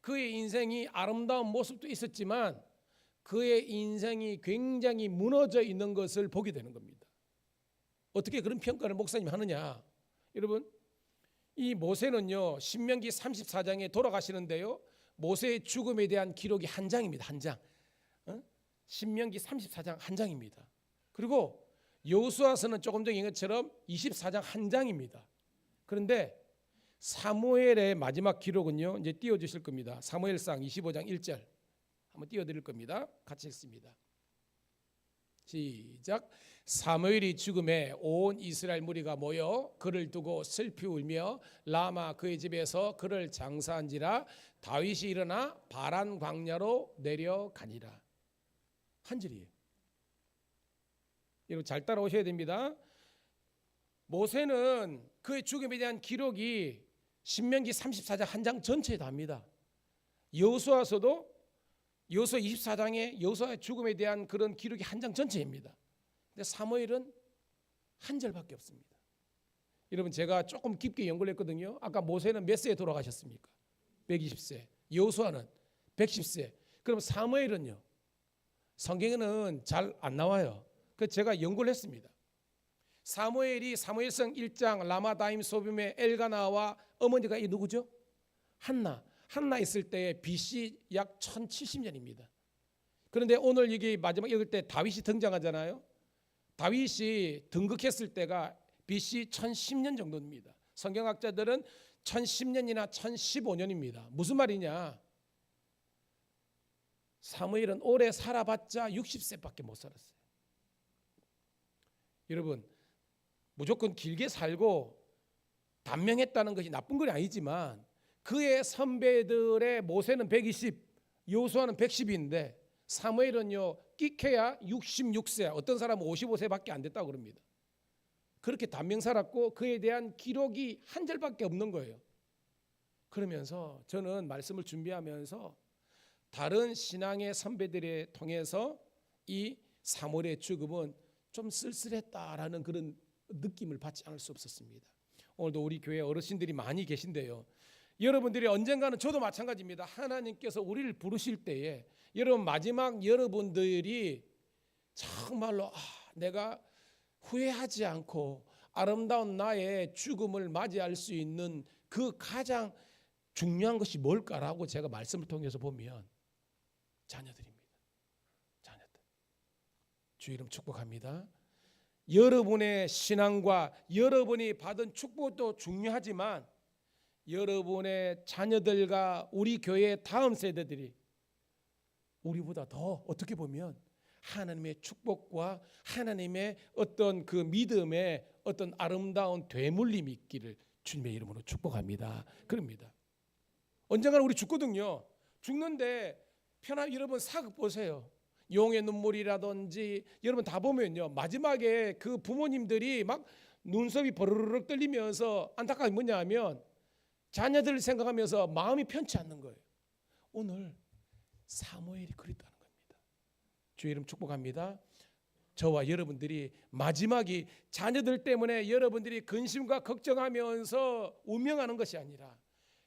그의 인생이 아름다운 모습도 있었지만 그의 인생이 굉장히 무너져 있는 것을 보게 되는 겁니다. 어떻게 그런 평가를 목사님이 하느냐? 여러분, 이 모세는요 신명기 34장에 돌아가시는데요 모세의 죽음에 대한 기록이 한 장입니다. 한 장. 신명기 34장 한 장입니다. 그리고 여호수아서는 조금 전에 것처럼 24장 한 장입니다. 그런데 사무엘의 마지막 기록은요 이제 띄워주실 겁니다. 사무엘상 25장 1절 한번 띄워드릴 겁니다. 같이 읽습니다. 시작. 사무엘이 죽음에 온 이스라엘 무리가 모여 그를 두고 슬피 울며 라마 그의 집에서 그를 장사한지라 다윗이 일어나 바란 광야로 내려가니라. 한 절이에요. 여러분 잘 따라오셔야 됩니다. 모세는 그의 죽음에 대한 기록이 신명기 34장 한 장 전체에 답니다. 여호수아서도 여호수아 24장에 여호수아의 죽음에 대한 그런 기록이 한 장 전체입니다. 근데 사무엘은 한 절밖에 없습니다. 여러분 제가 조금 깊게 연구를 했거든요. 아까 모세는 몇 세에 돌아가셨습니까? 120세. 여호수아는 110세. 그럼 사무엘은요? 성경에는 잘 안 나와요. 그래서 제가 연구를 했습니다. 사무엘이 사무엘상 1장 라마다임 소빔의 엘가나와 어머니가 이 누구죠? 한나. 한나 있을 때 BC 약 1070년입니다. 그런데 오늘 여기 마지막 읽을 때 다윗이 등장하잖아요. 다윗이 등극했을 때가 BC 1010년 정도입니다. 성경학자들은 1010년이나 1015년입니다. 무슨 말이냐? 사무엘은 오래 살아봤자 60세밖에 못 살았어요. 여러분 무조건 길게 살고 단명했다는 것이 나쁜 건 아니지만 그의 선배들의 모세는 120, 여호수아는 110인데 사무엘은요 끼케야 66세, 어떤 사람은 55세밖에 안 됐다고 그럽니다. 그렇게 단명 살았고 그에 대한 기록이 한 절밖에 없는 거예요. 그러면서 저는 말씀을 준비하면서 다른 신앙의 선배들에 통해서 이 사무엘의 죽음은 좀 쓸쓸했다라는 그런 느낌을 받지 않을 수 없었습니다. 오늘도 우리 교회 어르신들이 많이 계신데요. 여러분들이 언젠가는 저도 마찬가지입니다. 하나님께서 우리를 부르실 때에 여러분 마지막 여러분들이 정말로 내가 후회하지 않고 아름다운 나의 죽음을 맞이할 수 있는 그 가장 중요한 것이 뭘까라고 제가 말씀을 통해서 보면 자녀들입니다. 자녀들. 주 이름 축복합니다. 여러분의 신앙과 여러분이 받은 축복도 중요하지만 여러분의 자녀들과 우리 교회의 다음 세대들이 우리보다 더 어떻게 보면 하나님의 축복과 하나님의 어떤 그 믿음의 어떤 아름다운 되물림이 있기를 주님의 이름으로 축복합니다. 그럽니다. 언젠가는 우리 죽거든요. 죽는데 편하게 여러분 사극 보세요. 용의 눈물이라든지 여러분 다 보면요. 마지막에 그 부모님들이 막 눈썹이 버르르 떨리면서 안타까운 게 뭐냐 하면 자녀들을 생각하면서 마음이 편치 않는 거예요. 오늘 사무엘이 그랬다는 겁니다. 주의 이름 축복합니다. 저와 여러분들이 마지막이 자녀들 때문에 여러분들이 근심과 걱정하면서 운명하는 것이 아니라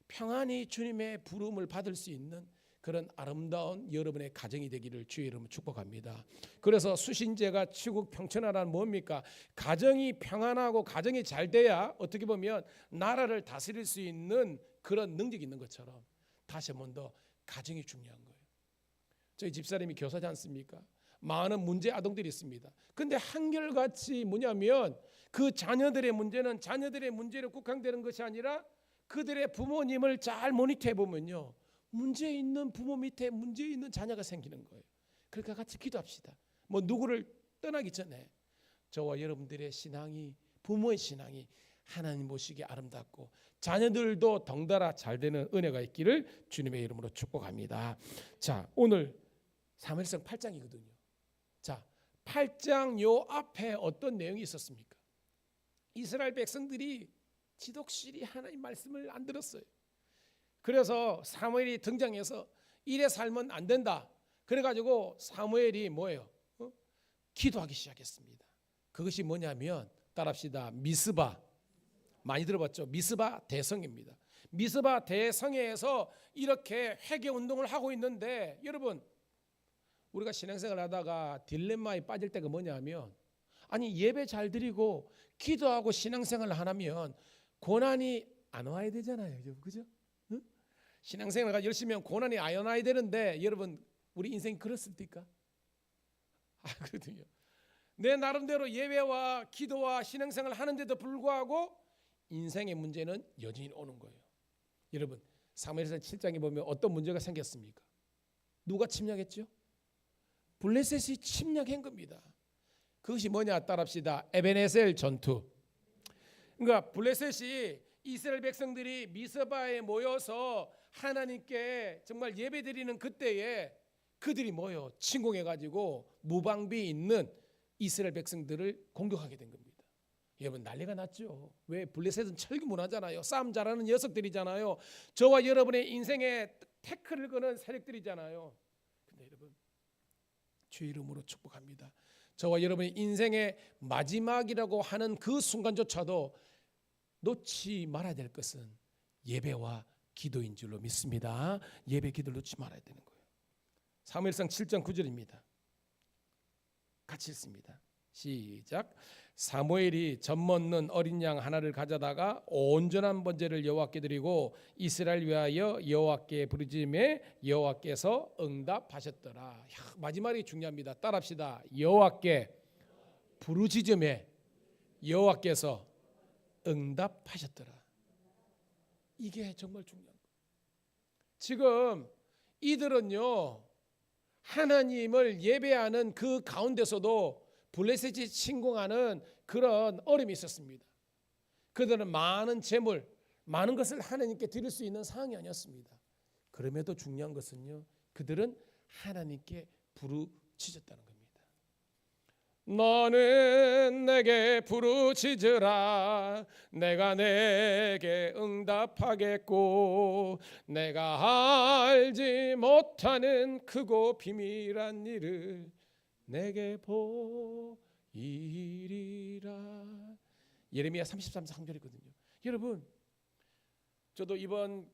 평안히 주님의 부름을 받을 수 있는 그런 아름다운 여러분의 가정이 되기를 주의 이름으로 축복합니다. 그래서 수신제가 치국 평천하라는 뭡니까? 가정이 평안하고 가정이 잘 돼야 어떻게 보면 나라를 다스릴 수 있는 그런 능력이 있는 것처럼 다시 한 번 더 가정이 중요한 거예요. 저희 집사람이 교사지 않습니까? 많은 문제 아동들이 있습니다. 근데 한결같이 뭐냐면 그 자녀들의 문제는 자녀들의 문제로 국한되는 것이 아니라 그들의 부모님을 잘 모니터해 보면요, 문제 있는 부모 밑에 문제 있는 자녀가 생기는 거예요. 그러니까 같이 기도합시다. 뭐 누구를 떠나기 전에 저와 여러분들의 신앙이, 부모의 신앙이 하나님 보시기에 아름답고 자녀들도 덩달아 잘 되는 은혜가 있기를 주님의 이름으로 축복합니다. 자, 오늘 사무엘상 8장이거든요. 자, 8장 요 앞에 어떤 내용이 있었습니까? 이스라엘 백성들이 지독실히 하나님 말씀을 안 들었어요. 그래서 사무엘이 등장해서 이래 살면 안 된다. 그래가지고 사무엘이 뭐예요? 기도하기 시작했습니다. 그것이 뭐냐면 따라합시다. 미스바, 많이 들어봤죠? 미스바 대성입니다. 미스바 대성에서 이렇게 회개 운동을 하고 있는데, 여러분 우리가 신앙생활 하다가 딜레마에 빠질 때가 뭐냐면, 아니 예배 잘 드리고 기도하고 신앙생활을 하면 고난이 안 와야 되잖아요. 그죠? 응? 신앙생활을 열심히 하면 고난이 안 와야 되는데, 여러분 우리 인생이 그렇습니까? 그렇거든요. 내 나름대로 예배와 기도와 신앙생활을 하는데도 불구하고 인생의 문제는 여전히 오는 거예요. 여러분 사무엘상 7장에 보면 어떤 문제가 생겼습니까? 누가 침략했죠? 블레셋이 침략한 겁니다. 그것이 뭐냐 따라합시다. 에베네셀 전투. 그러니까 블레셋이 이스라엘 백성들이 미스바에 모여서 하나님께 정말 예배드리는 그때에 그들이 모여 침공해가지고 무방비 있는 이스라엘 백성들을 공격하게 된 겁니다. 여러분 난리가 났죠. 왜? 블레셋은 철기 문화잖아요. 싸움 잘하는 녀석들이잖아요. 저와 여러분의 인생에 태클을 거는 세력들이잖아요. 근데 여러분 주의 이름으로 축복합니다. 저와 여러분의 인생의 마지막이라고 하는 그 순간조차도 놓지 말아야 될 것은 예배와 기도인 줄로 믿습니다. 예배 기도를 놓지 말아야 되는 거예요. 사무엘상 7장 9절입니다. 같이 읽습니다. 시작. 사무엘이 젖 먹는 어린 양 하나를 가져다가 온전한 번제를 여호와께 드리고 이스라엘 위하여 여호와께 부르짖음에 여호와께서 응답하셨더라. 마지막이 중요합니다. 따라합시다. 여호와께 부르짖음에 여호와께서 응답하셨더라. 이게 정말 중요한 거예요. 지금 이들은요, 하나님을 예배하는 그 가운데서도 블레셋이 침공하는 그런 어려움이 있었습니다. 그들은 많은 재물, 많은 것을 하나님께 드릴 수 있는 상황이 아니었습니다. 그럼에도 중요한 것은요, 그들은 하나님께 부르짖었다는 겁니다. 너는 내게 부르짖으라. 내가 내게 응답하겠고 내가 알지 못하는 크고 비밀한 일을 내게 보이리라. 예레미야 33장 3절이거든요. 여러분 저도 이번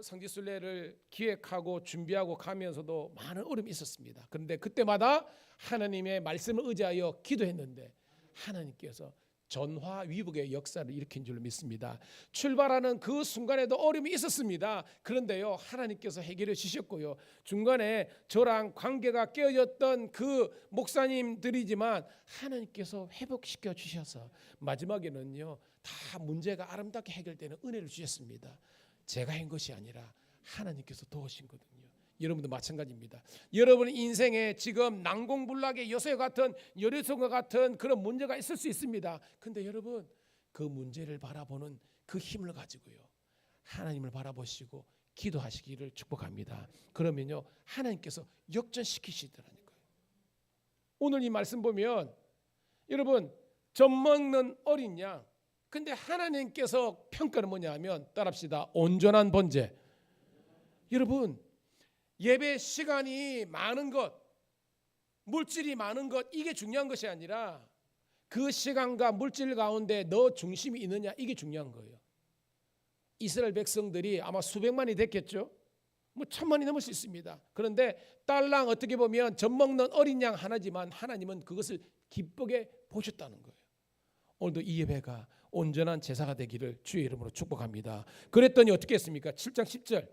성지순례를 기획하고 준비하고 가면서도 많은 어려움이 있었습니다. 그런데 그때마다 하나님의 말씀을 의지하여 기도했는데 하나님께서 전화위복의 역사를 일으킨 줄로 믿습니다. 출발하는 그 순간에도 어려움이 있었습니다. 그런데요, 하나님께서 해결해 주셨고요. 중간에 저랑 관계가 깨어졌던 그 목사님들이지만 하나님께서 회복시켜 주셔서 마지막에는요, 다 문제가 아름답게 해결되는 은혜를 주셨습니다. 제가 한 것이 아니라 하나님께서 도우신 거거든요. 여러분도 마찬가지입니다. 여러분 인생에 지금 난공불락의 여수와 같은 여리송과 같은 그런 문제가 있을 수 있습니다. 근데 여러분 그 문제를 바라보는 그 힘을 가지고요, 하나님을 바라보시고 기도하시기를 축복합니다. 그러면요, 하나님께서 역전시키시더라는 거예요. 오늘 이 말씀 보면 여러분 젖 먹는 어린 양, 근데 하나님께서 평가는 뭐냐 하면 따라합시다. 온전한 번제. 여러분 예배 시간이 많은 것, 물질이 많은 것, 이게 중요한 것이 아니라 그 시간과 물질 가운데 너 중심이 있느냐, 이게 중요한 거예요. 이스라엘 백성들이 아마 수백만이 됐겠죠. 뭐 천만이 넘을 수 있습니다. 그런데 딸랑 어떻게 보면 젖 먹는 어린 양 하나지만 하나님은 그것을 기쁘게 보셨다는 거예요. 오늘도 이 예배가 온전한 제사가 되기를 주의 이름으로 축복합니다. 그랬더니 어떻게 했습니까? 7장 10절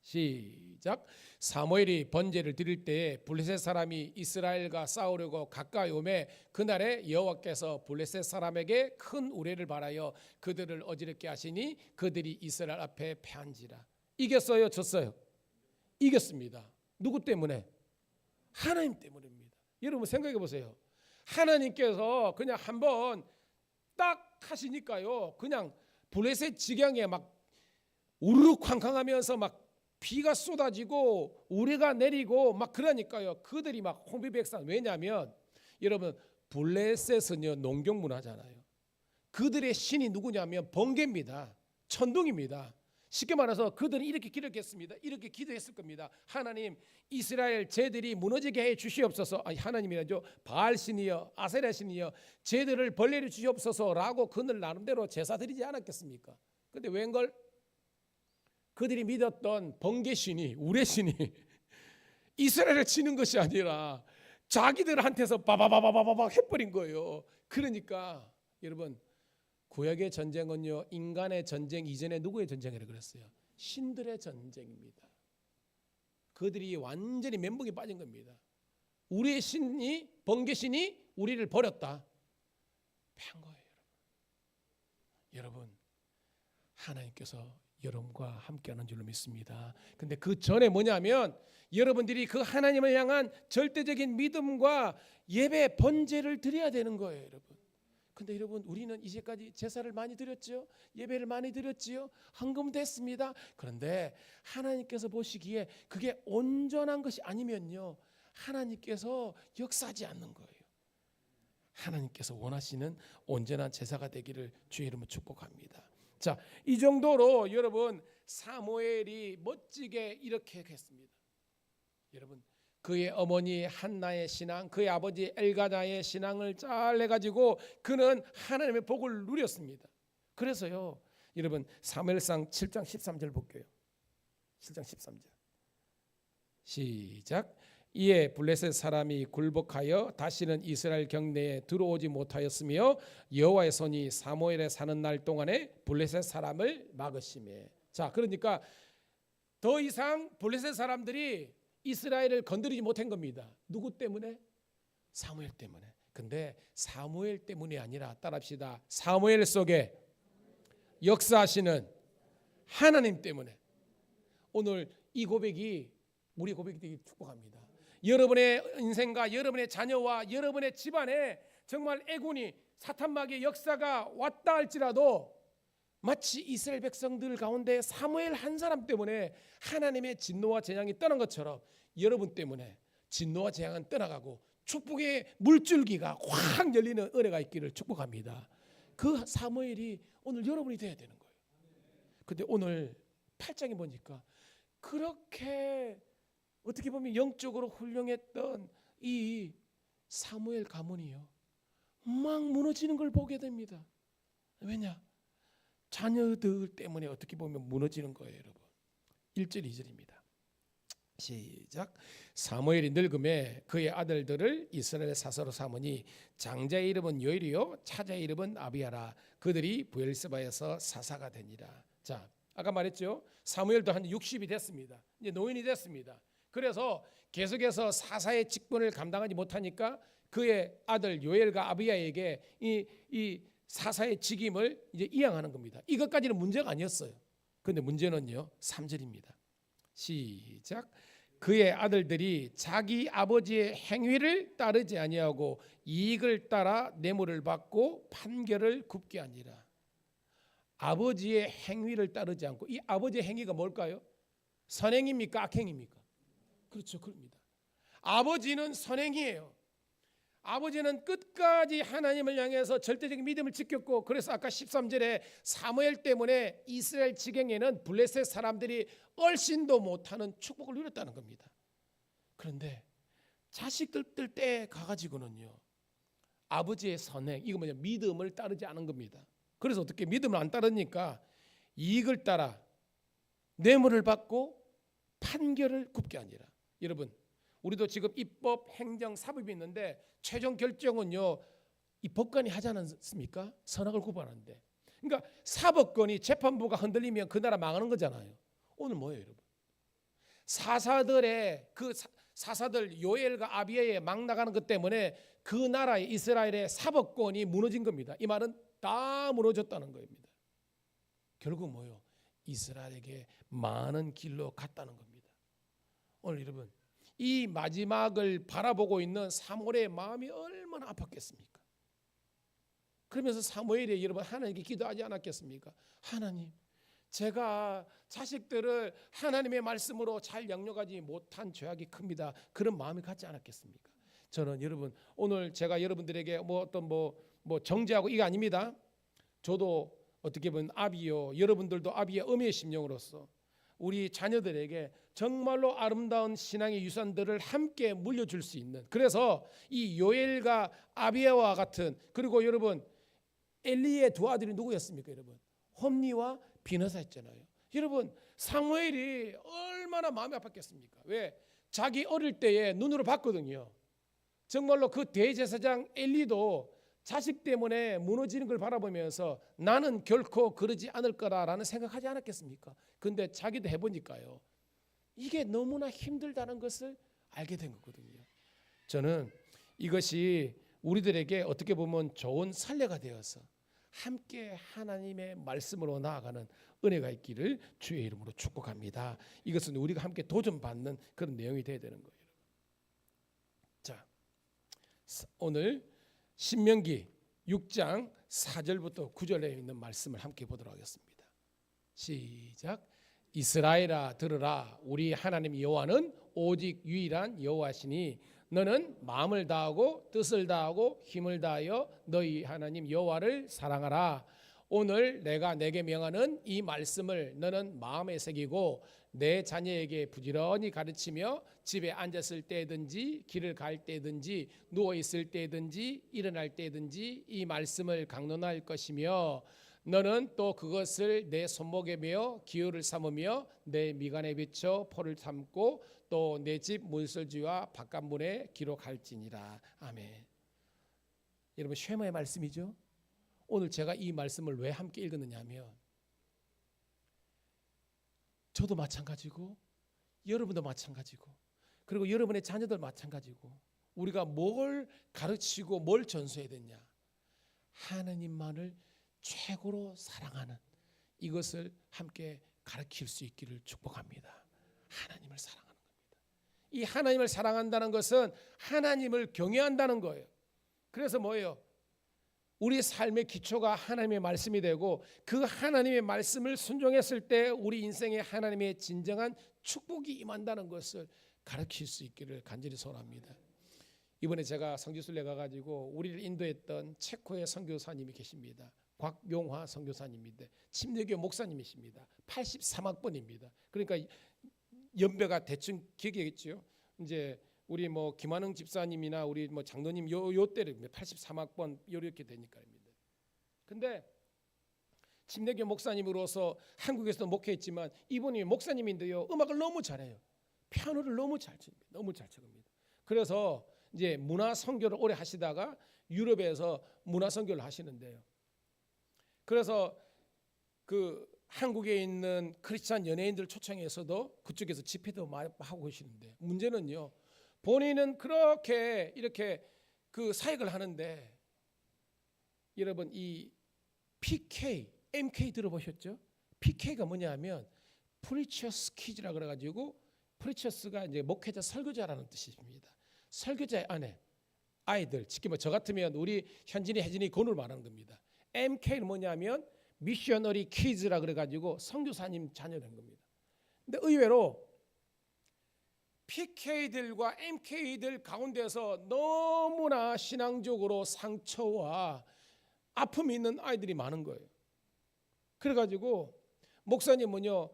시작. 사무엘이 번제를 드릴 때에 블레셋 사람이 이스라엘과 싸우려고 가까이 오매 그날에 여호와께서 블레셋 사람에게 큰 우레를 발하여 그들을 어지럽게 하시니 그들이 이스라엘 앞에 패한지라. 이겼어요, 졌어요? 이겼습니다. 누구 때문에? 하나님 때문입니다. 여러분 생각해 보세요. 하나님께서 그냥 한번 딱 하시니까요, 그냥 블레셋 지경에 막 우르르 쾅쾅하면서 막 비가 쏟아지고 우레가 내리고 막 그러니까요, 그들이 막 홍비백산. 왜냐하면 여러분 블레셋은요 농경 문화잖아요. 그들의 신이 누구냐면 번개입니다. 천둥입니다. 쉽게 말해서 그들은 이렇게 기도했습니다. 이렇게 기도했을 겁니다. 하나님, 이스라엘 쟤들이 무너지게 해 주시옵소서. 아니, 하나님이라죠. 바알 신이여, 아세라 신이여, 쟤들을 벌레를 주시옵소서라고 그들 나름대로 제사 드리지 않았겠습니까? 근데 웬걸? 그들이 믿었던 번개 신이, 우레 신이 이스라엘을 치는 것이 아니라 자기들한테서 바바바바바바 해버린 거예요. 그러니까 여러분, 구약의 전쟁은요, 인간의 전쟁 이전에 누구의 전쟁이라 그랬어요? 신들의 전쟁입니다. 그들이 완전히 멘붕에 빠진 겁니다. 우리의 신이, 번개 신이 우리를 버렸다, 패한 거예요. 여러분, 하나님께서 여러분과 함께하는 줄로 믿습니다. 근데 그 전에 뭐냐면 여러분들이 그 하나님을 향한 절대적인 믿음과 예배 번제를 드려야 되는 거예요, 여러분. 근데 여러분, 우리는 이제까지 제사를 많이 드렸죠. 예배를 많이 드렸지요. 헌금도 했습니다. 그런데 하나님께서 보시기에 그게 온전한 것이 아니면요, 하나님께서 역사하지 않는 거예요. 하나님께서 원하시는 온전한 제사가 되기를 주의 이름으로 축복합니다. 자, 이 정도로 여러분 사무엘이 멋지게 이렇게 했습니다. 여러분, 그의 어머니 한나의 신앙, 그의 아버지 엘가나의 신앙을 잘 해가지고 그는 하나님의 복을 누렸습니다. 그래서요, 여러분 사무엘상 7장 13절 볼게요. 7장 13절 시작. 이에 블레셋 사람이 굴복하여 다시는 이스라엘 경내에 들어오지 못하였으며 여호와의 손이 사무엘에 사는 날 동안에 블레셋 사람을 막으시매. 자, 그러니까 더 이상 블레셋 사람들이 이스라엘을 건드리지 못한 겁니다. 누구 때문에? 사무엘 때문에. 근데 사무엘 때문이 아니라, 따라합시다, 사무엘 속에 역사하시는 하나님 때문에. 오늘 이 고백이 우리 고백이 되기 축복합니다. 여러분의 인생과 여러분의 자녀와 여러분의 집안에 정말 애군이 사탄마귀의 역사가 왔다 할지라도 마치 이스라엘 백성들 가운데 사무엘 한 사람 때문에 하나님의 진노와 재앙이 떠난 것처럼 여러분 때문에 진노와 재앙은 떠나가고 축복의 물줄기가 확 열리는 은혜가 있기를 축복합니다. 그 사무엘이 오늘 여러분이 돼야 되는 거예요. 근데 오늘 8장에 보니까 그렇게 어떻게 보면 영적으로 훌륭했던 이 사무엘 가문이요, 막 무너지는 걸 보게 됩니다. 왜냐? 자녀들 때문에 어떻게 보면 무너지는 거예요, 여러분. 1절 2절입니다. 시작. 사무엘이 늙음에 그의 아들들을 이스라엘의 사사로 삼으니 장자의 이름은 요엘이요 차자의 이름은 아비야라. 그들이 브엘세바에서 사사가 되니라. 자, 아까 말했죠. 사무엘도 한 60이 됐습니다. 이제 노인이 됐습니다. 그래서 계속해서 사사의 직분을 감당하지 못하니까 그의 아들 요엘과 아비야에게 이 사사의 직임을 이제 이양하는 겁니다. 이것까지는 문제가 아니었어요. 그런데 문제는요, 3절입니다. 시작. 그의 아들들이 자기 아버지의 행위를 따르지 아니하고 이익을 따라 뇌물을 받고 판결을 굽게 하니라. 아버지의 행위를 따르지 않고, 이 아버지의 행위가 뭘까요? 선행입니까? 악행입니까? 그렇죠, 그럽니다. 아버지는 선행이에요. 아버지는 끝까지 하나님을 향해서 절대적인 믿음을 지켰고, 그래서 아까 13절에 사무엘 때문에 이스라엘 지경에는 블레셋 사람들이 얼씬도 못하는 축복을 누렸다는 겁니다. 그런데 자식들 때 가가지고는요, 아버지의 선행, 이거 뭐냐, 믿음을 따르지 않은 겁니다. 그래서 어떻게 믿음을 안 따르니까 이익을 따라 뇌물을 받고 판결을 굽게 하니라. 여러분, 우리도 지금 입법, 행정, 사법이 있는데 최종 결정은요, 이 법관이 하지 않습니까? 선악을 구분하는데. 그러니까 사법권이, 재판부가 흔들리면 그 나라 망하는 거잖아요. 오늘 뭐예요, 여러분? 사사들의 그 사사들 요엘과 아비에의 막 나가는 것 때문에 그 나라의 이스라엘의 사법권이 무너진 겁니다. 이 말은 다 무너졌다는 겁니다. 결국 뭐요? 이스라엘에게 많은 길로 갔다는 겁니다. 오늘 여러분 이 마지막을 바라보고 있는 사무엘의 마음이 얼마나 아팠겠습니까? 그러면서 사무엘이 여러분 하나님께 기도하지 않았겠습니까? 하나님, 제가 자식들을 하나님의 말씀으로 잘 양육하지 못한 죄악이 큽니다. 그런 마음이 갖지 않았겠습니까? 저는 여러분 오늘 제가 여러분들에게 어떤 정죄하고 이게 아닙니다. 저도 어떻게 보면 아비요, 여러분들도 아비의 어미의 심령으로서 우리 자녀들에게 정말로 아름다운 신앙의 유산들을 함께 물려줄 수 있는, 그래서 이 요엘과 아비에와 같은, 그리고 여러분 엘리의 두 아들이 누구였습니까? 여러분 홈니와 비너사였잖아요. 여러분 사무엘이 얼마나 마음이 아팠겠습니까? 왜? 자기 어릴 때에 눈으로 봤거든요. 정말로 그 대제사장 엘리도 자식 때문에 무너지는 걸 바라보면서 나는 결코 그러지 않을 거라는 생각하지 않았겠습니까? 근데 자기도 해보니까요, 이게 너무나 힘들다는 것을 알게 된 거거든요. 저는 이것이 우리들에게 어떻게 보면 좋은 선례가 되어서 함께 하나님의 말씀으로 나아가는 은혜가 있기를 주의 이름으로 축복합니다. 이것은 우리가 함께 도전받는 그런 내용이 되어야 되는 거예요. 자, 오늘 신명기 6장 4절부터 9절에 있는 말씀을 함께 보도록 하겠습니다. 시작. 이스라엘아 들으라, 우리 하나님 여호와는 오직 유일한 여호와시니 너는 마음을 다하고 뜻을 다하고 힘을 다하여 너희 하나님 여호와를 사랑하라. 오늘 내가 내게 명하는 이 말씀을 너는 마음에 새기고 내 자녀에게 부지런히 가르치며 집에 앉았을 때든지 길을 갈 때든지 누워 있을 때든지 일어날 때든지 이 말씀을 강론할 것이며 너는 또 그것을 내 손목에 메어 기호를 삼으며 내 미간에 비쳐 포를 삼고 또 내 집 문설주와 바깥문에 기록할지니라. 아멘. 여러분 쉐마의 말씀이죠. 오늘 제가 이 말씀을 왜 함께 읽었느냐 하면 저도 마찬가지고 여러분도 마찬가지고 그리고 여러분의 자녀들 마찬가지고 우리가 뭘 가르치고 뭘 전수해야 되냐, 하나님만을 최고로 사랑하는 이것을 함께 가르칠 수 있기를 축복합니다. 하나님을 사랑하는 겁니다. 이 하나님을 사랑한다는 것은 하나님을 경외한다는 거예요. 그래서 뭐예요? 우리 삶의 기초가 하나님의 말씀이 되고 그 하나님의 말씀을 순종했을 때 우리 인생에 하나님의 진정한 축복이 임한다는 것을 가르칠 수 있기를 간절히 소원합니다. 이번에 제가 성지순례 가가지고 우리를 인도했던 체코의 선교사님이 계십니다. 곽용화 선교사님인데 침례교 목사님이십니다. 83학번입니다. 그러니까 연배가 대충 기억이겠죠. 이제 우리 김한흥 집사님이나 우리 장로님 요 때를 83학번 이렇게 되니까입니다. 근데 침례교 목사님으로서 한국에서도 목회했지만 이분이 목사님인데요, 음악을 너무 잘해요. 피아노를 너무 잘 칩니다. 너무 잘 칩니다. 그래서 이제 문화 선교를 오래 하시다가 유럽에서 문화 선교를 하시는데요. 그래서 그 한국에 있는 크리스찬 연예인들 초청해서도 그쪽에서 집회도 많이 하고 계시는데 문제는요, 본인은 그렇게 이렇게 그 사역을 하는데 여러분 이 PK, MK 들어보셨죠? PK가 뭐냐면 Preacher's Kids라 그래가지고 Preachers가 이제 목회자 설교자라는 뜻입니다. 설교자의 아내, 아이들, 특히 저 같으면 우리 현진이, 혜진이 그걸 말하는 겁니다. MK는 뭐냐면 미셔너리 키즈라 그래가지고 선교사님 자녀라는 겁니다. 근데 의외로 PK들과 MK들 가운데서 너무나 신앙적으로 상처와 아픔이 있는 아이들이 많은 거예요. 그래가지고 목사님은요,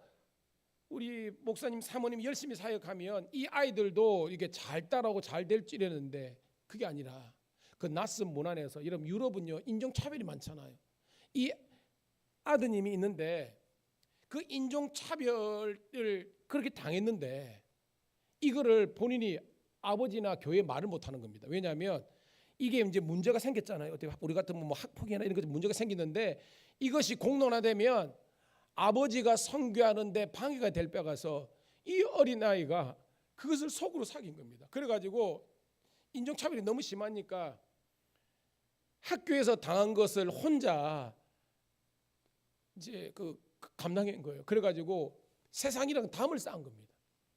우리 목사님 사모님 열심히 사역하면 이 아이들도 이게 잘 따라오고 잘 될 줄 이랬는데 그게 아니라 그 낯선 문화 안에서 여러분 유럽은요 인종차별이 많잖아요. 이 아드님이 있는데 그 인종차별을 그렇게 당했는데 이거를 본인이 아버지나 교회에 말을 못하는 겁니다. 왜냐하면 이게 이제 문제가 생겼잖아요. 어떻게 우리 같은 학폭이나 이런 것 문제가 생기는데 이것이 공론화되면 아버지가 선교하는데 방해가 될 뼈가서 이 어린아이가 그것을 속으로 사귄 겁니다. 그래가지고 인종차별이 너무 심하니까 학교에서 당한 것을 혼자 이제 감당한 거예요. 그래가지고 세상이랑 담을 쌓은 겁니다.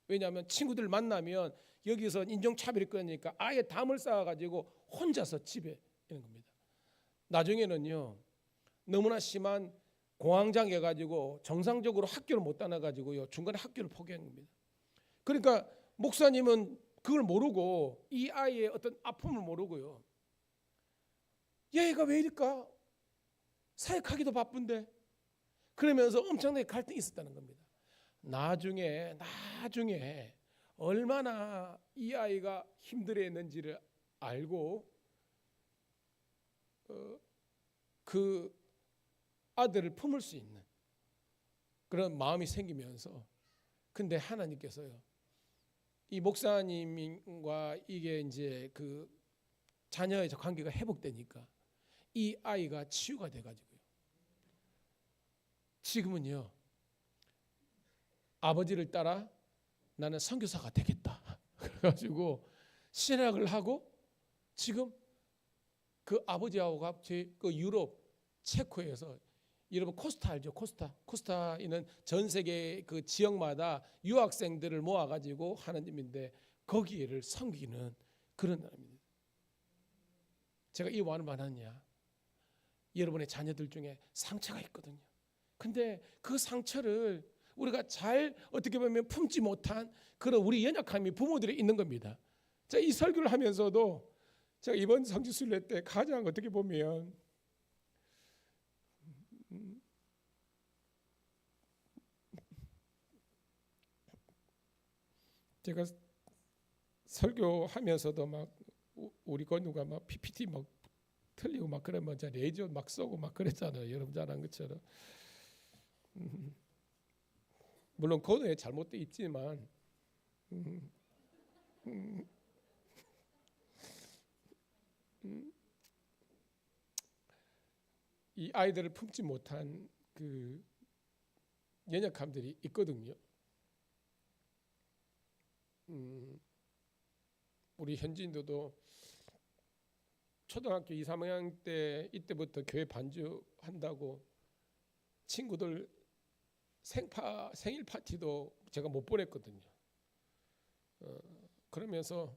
왜냐하면 친구들 만나면 여기서 인종차별이 끊으니까 아예 담을 쌓아가지고 혼자서 집에 있는 겁니다. 나중에는요, 너무나 심한 공황장애 가지고 정상적으로 학교를 못 다녀가지고요, 중간에 학교를 포기한 겁니다. 그러니까 목사님은 그걸 모르고, 이 아이의 어떤 아픔을 모르고요, 얘가 왜 이럴까? 사역하기도 바쁜데, 그러면서 엄청나게 갈등이 있었다는 겁니다. 나중에 얼마나 이 아이가 힘들어했는지를 알고 그 아들을 품을 수 있는 그런 마음이 생기면서, 근데 하나님께서요, 이 목사님과 이게 이제 그 자녀의 관계가 회복되니까 이 아이가 치유가 돼가지고요, 지금은요, 아버지를 따라 나는 선교사가 되겠다 그래가지고 신학을 하고, 지금 그 아버지하고 같이 그 유럽 체코에서, 여러분 코스타 알죠? 코스타는 전 세계 그 지역마다 유학생들을 모아가지고 하는 일인데, 거기를 섬기는 그런 나라입니다. 제가 이 말을 말하느냐, 여러분의 자녀들 중에 상처가 있거든요. 근데 그 상처를 우리가 잘 어떻게 보면 품지 못한 그런 우리 연약함이 부모들이 있는 겁니다. 제가 이 설교를 하면서도 제가 이번 성지순례 때 가장 어떻게 보면 제가 설교하면서도 막 우리 건우가 막 PPT 막 틀리고 막 그러면 제가 레이저 막 쏘고 막 그랬잖아요. 여러분 잘 안 것처럼. 물론 건우에 잘못돼 있지만 이 아이들을 품지 못한 그 연약함들이 있거든요. 우리 현지인들도 초등학교 2, 3학년 때 이때부터 교회 반주한다고 친구들 생일 파티도 제가 못 보냈거든요. 그러면서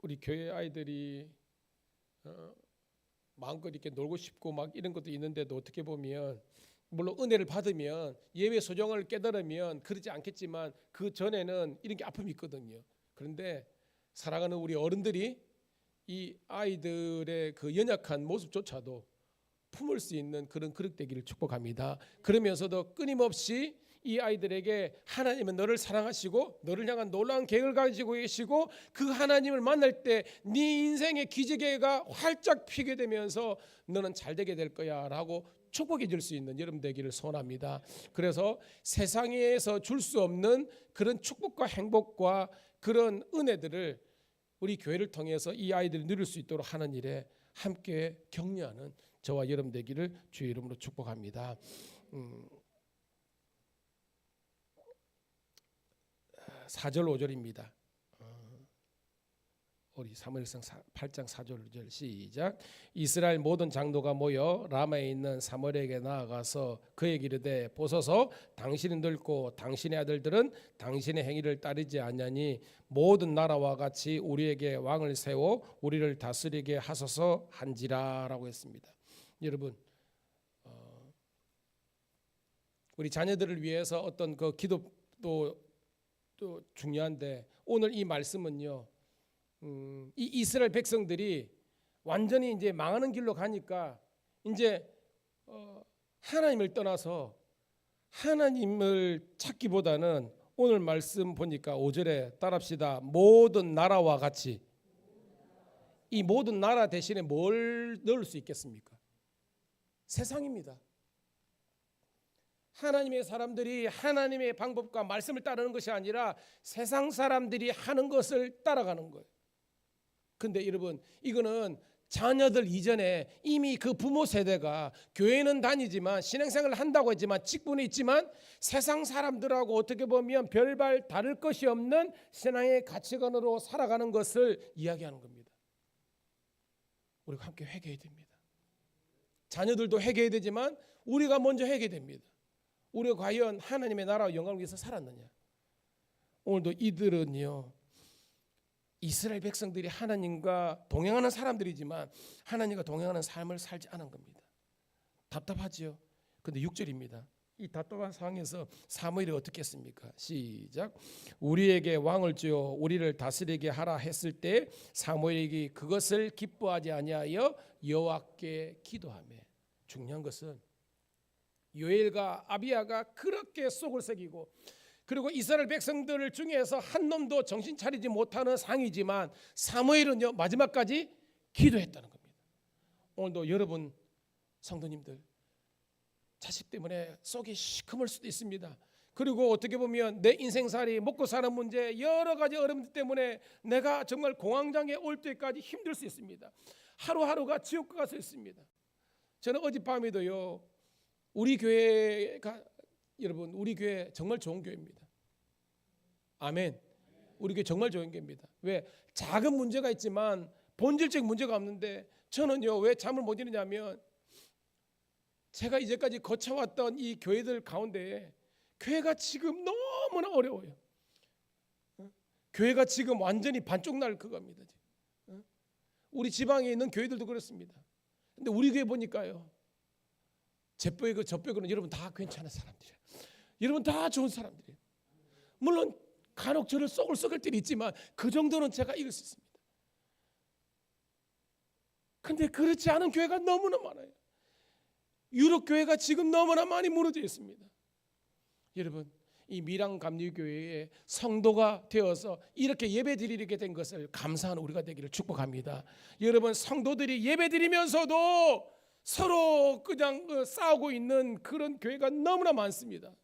우리 교회 아이들이 마음껏 이렇게 놀고 싶고 막 이런 것도 있는데도, 어떻게 보면 물론 은혜를 받으면, 예외 소정을 깨달으면 그러지 않겠지만 그 전에는 이런 게 아픔이 있거든요. 그런데 사랑하는 우리 어른들이 이 아이들의 그 연약한 모습조차도 품을 수 있는 그런 그릇 되기를 축복합니다. 그러면서도 끊임없이 이 아이들에게 하나님은 너를 사랑하시고 너를 향한 놀라운 계획을 가지고 계시고, 그 하나님을 만날 때 네 인생의 기적의가 활짝 피게 되면서 너는 잘 되게 될 거야 라고 축복해 줄 수 있는 여러분 되기를 소원합니다. 그래서 세상에서 줄 수 없는 그런 축복과 행복과 그런 은혜들을 우리 교회를 통해서 이 아이들이 누릴 수 있도록 하는 일에 함께 격려하는 저와 여러분 되기를 주의 이름으로 축복합니다. 4절 5절입니다. 우리 사무엘상 8장 4절 5절 시작. 이스라엘 모든 장로가 모여 라마에 있는 사무엘에게 나아가서 그에게 이르되, 보소서 당신이 늙고 당신의 아들들은 당신의 행위를 따르지 아니하니 모든 나라와 같이 우리에게 왕을 세워 우리를 다스리게 하소서 한지라라고 했습니다. 여러분, 우리 자녀들을 위해서 어떤 그 기도도 또 중요한데, 오늘 이 말씀은요, 이 이스라엘 백성들이 완전히 이제 망하는 길로 가니까 이제 하나님을 떠나서 하나님을 찾기보다는, 오늘 말씀 보니까 5절에 따라합시다. 모든 나라와 같이. 이 모든 나라 대신에 뭘 넣을 수 있겠습니까? 세상입니다. 하나님의 사람들이 하나님의 방법과 말씀을 따르는 것이 아니라 세상 사람들이 하는 것을 따라가는 거예요. 근데 여러분, 이거는 자녀들 이전에 이미 그 부모 세대가 교회는 다니지만 신앙생활을 한다고 했지만 직분이 있지만 세상 사람들하고 어떻게 보면 별반 다를 것이 없는 신앙의 가치관으로 살아가는 것을 이야기하는 겁니다. 우리가 함께 회개해야 됩니다. 자녀들도 회개해야 되지만 우리가 먼저 회개해야 됩니다. 우리가 과연 하나님의 나라와 영광을 위해서 살았느냐. 오늘도 이들은요, 이스라엘 백성들이 하나님과 동행하는 사람들이지만 하나님과 동행하는 삶을 살지 않은 겁니다. 답답하지요. 근데 6절입니다. 이 답답한 상황에서 사무엘이 어떻게 했습니까? 시작. 우리에게 왕을 주어 우리를 다스리게 하라 했을 때 사무엘이 그것을 기뻐하지 아니하여 여호와께 기도하며. 중요한 것은 요엘과 아비야가 그렇게 속을 새기고 그리고 이스라엘 백성들 중에서 한 놈도 정신 차리지 못하는 상이지만 사무엘은요 마지막까지 기도했다는 겁니다. 오늘도 여러분 성도님들 자식 때문에 속이 시커멀 수도 있습니다. 그리고 어떻게 보면 내 인생살이 먹고 사는 문제 여러 가지 어려움들 때문에 내가 정말 공황장애 올 때까지 힘들 수 있습니다. 하루하루가 지옥과 같을 수 있습니다. 저는 어젯밤에도요 우리 교회가 여러분 우리 교회 정말 좋은 교회입니다. 아멘. 우리 교회 정말 좋은 교회입니다. 왜? 작은 문제가 있지만 본질적 문제가 없는데 저는요 왜 잠을 못 이루냐면 제가 이제까지 거쳐왔던 이 교회들 가운데 교회가 지금 너무나 어려워요. 교회가 지금 완전히 반쪽 날 그겁니다. 우리 지방에 있는 교회들도 그렇습니다. 근데 우리 교회 보니까요 제뼈이고 저뼈이고는 여러분 다 괜찮은 사람들이에요. 여러분 다 좋은 사람들이에요. 물론 간혹 저를 썩을 때는 있지만 그 정도는 제가 이길 수 있습니다. 근데 그렇지 않은 교회가 너무나 많아요. 유럽 교회가 지금 너무나 많이 무너져 있습니다. 여러분 이 밀양감리교회의 성도가 되어서 이렇게 예배드리게 된 것을 감사하는 우리가 되기를 축복합니다. 여러분 성도들이 예배드리면서도 서로 그냥 싸우고 있는 그런 교회가 너무나 많습니다.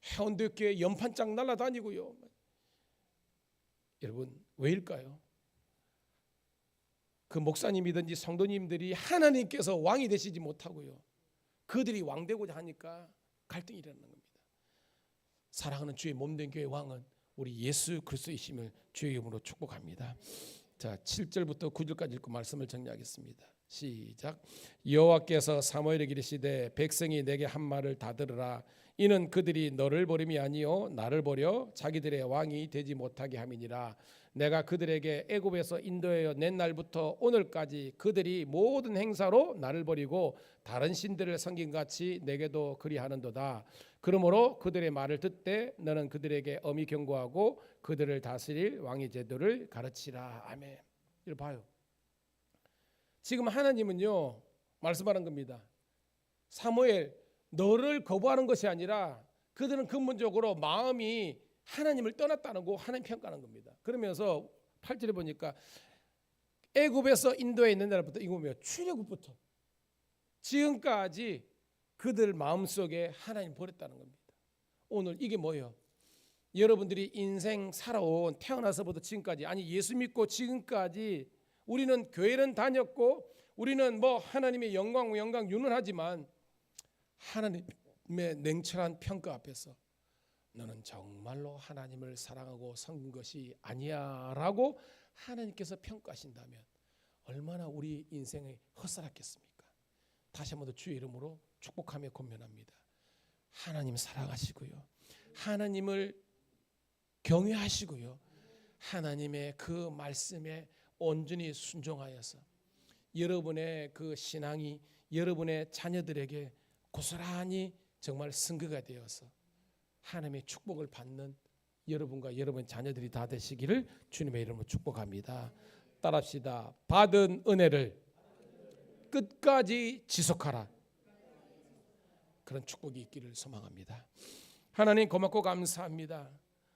해운대교회 연판장 날아다니고요. 여러분 왜일까요? 그 목사님이든지 성도님들이 하나님께서 왕이 되시지 못하고요 그들이 왕 되고자 하니까 갈등이 일어나는 겁니다. 사랑하는 주의 몸된 교회 왕은 우리 예수 그리스도이심을 주의 이름으로 축복합니다. 자 7절부터 9절까지 읽고 말씀을 정리하겠습니다. 시작. 여호와께서 사무엘에게 이르시되 백성이 내게 한 말을 다 들으라. 이는 그들이 너를 버림이 아니요 나를 버려 자기들의 왕이 되지 못하게 함이니라. 내가 그들에게 애굽에서 인도하여 낸 날부터 오늘까지 그들이 모든 행사로 나를 버리고 다른 신들을 섬긴같이 내게도 그리하는도다. 그러므로 그들의 말을 듣되 너는 그들에게 엄히 경고하고 그들을 다스릴 왕의 제도를 가르치라. 아멘. 이걸 봐요. 지금 하나님은요 말씀하는 겁니다. 사무엘 너를 거부하는 것이 아니라 그들은 근본적으로 마음이 하나님을 떠났다는 거 하나님 평가하는 겁니다. 그러면서 8절에 보니까 애굽에서 인도에 있는 날부터 이거 보면 출애굽부터 지금까지 그들 마음속에 하나님 버렸다는 겁니다. 오늘 이게 뭐예요? 여러분들이 인생 살아온 태어나서부터 지금까지 아니 예수 믿고 지금까지 우리는 교회는 다녔고 우리는 뭐 하나님의 영광 유능하지만 하나님의 냉철한 평가 앞에서 너는 정말로 하나님을 사랑하고 섬긴 것이 아니야라고 하나님께서 평가하신다면 얼마나 우리 인생이 헛살았겠습니까? 다시 한번 더 주의 이름으로 축복하며 권면합니다. 하나님 사랑하시고요. 하나님을 경외하시고요. 하나님의 그 말씀에 온전히 순종하여서 여러분의 그 신앙이 여러분의 자녀들에게 고스란히 정말 승거가 되어서 하나님의 축복을 받는 여러분과 여러분 자녀들이 다 되시기를 주님의 이름으로 축복합니다. 따라합시다. 받은 은혜를 끝까지 지속하라. 그런 축복이 있기를 소망합니다. 하나님 고맙고 감사합니다.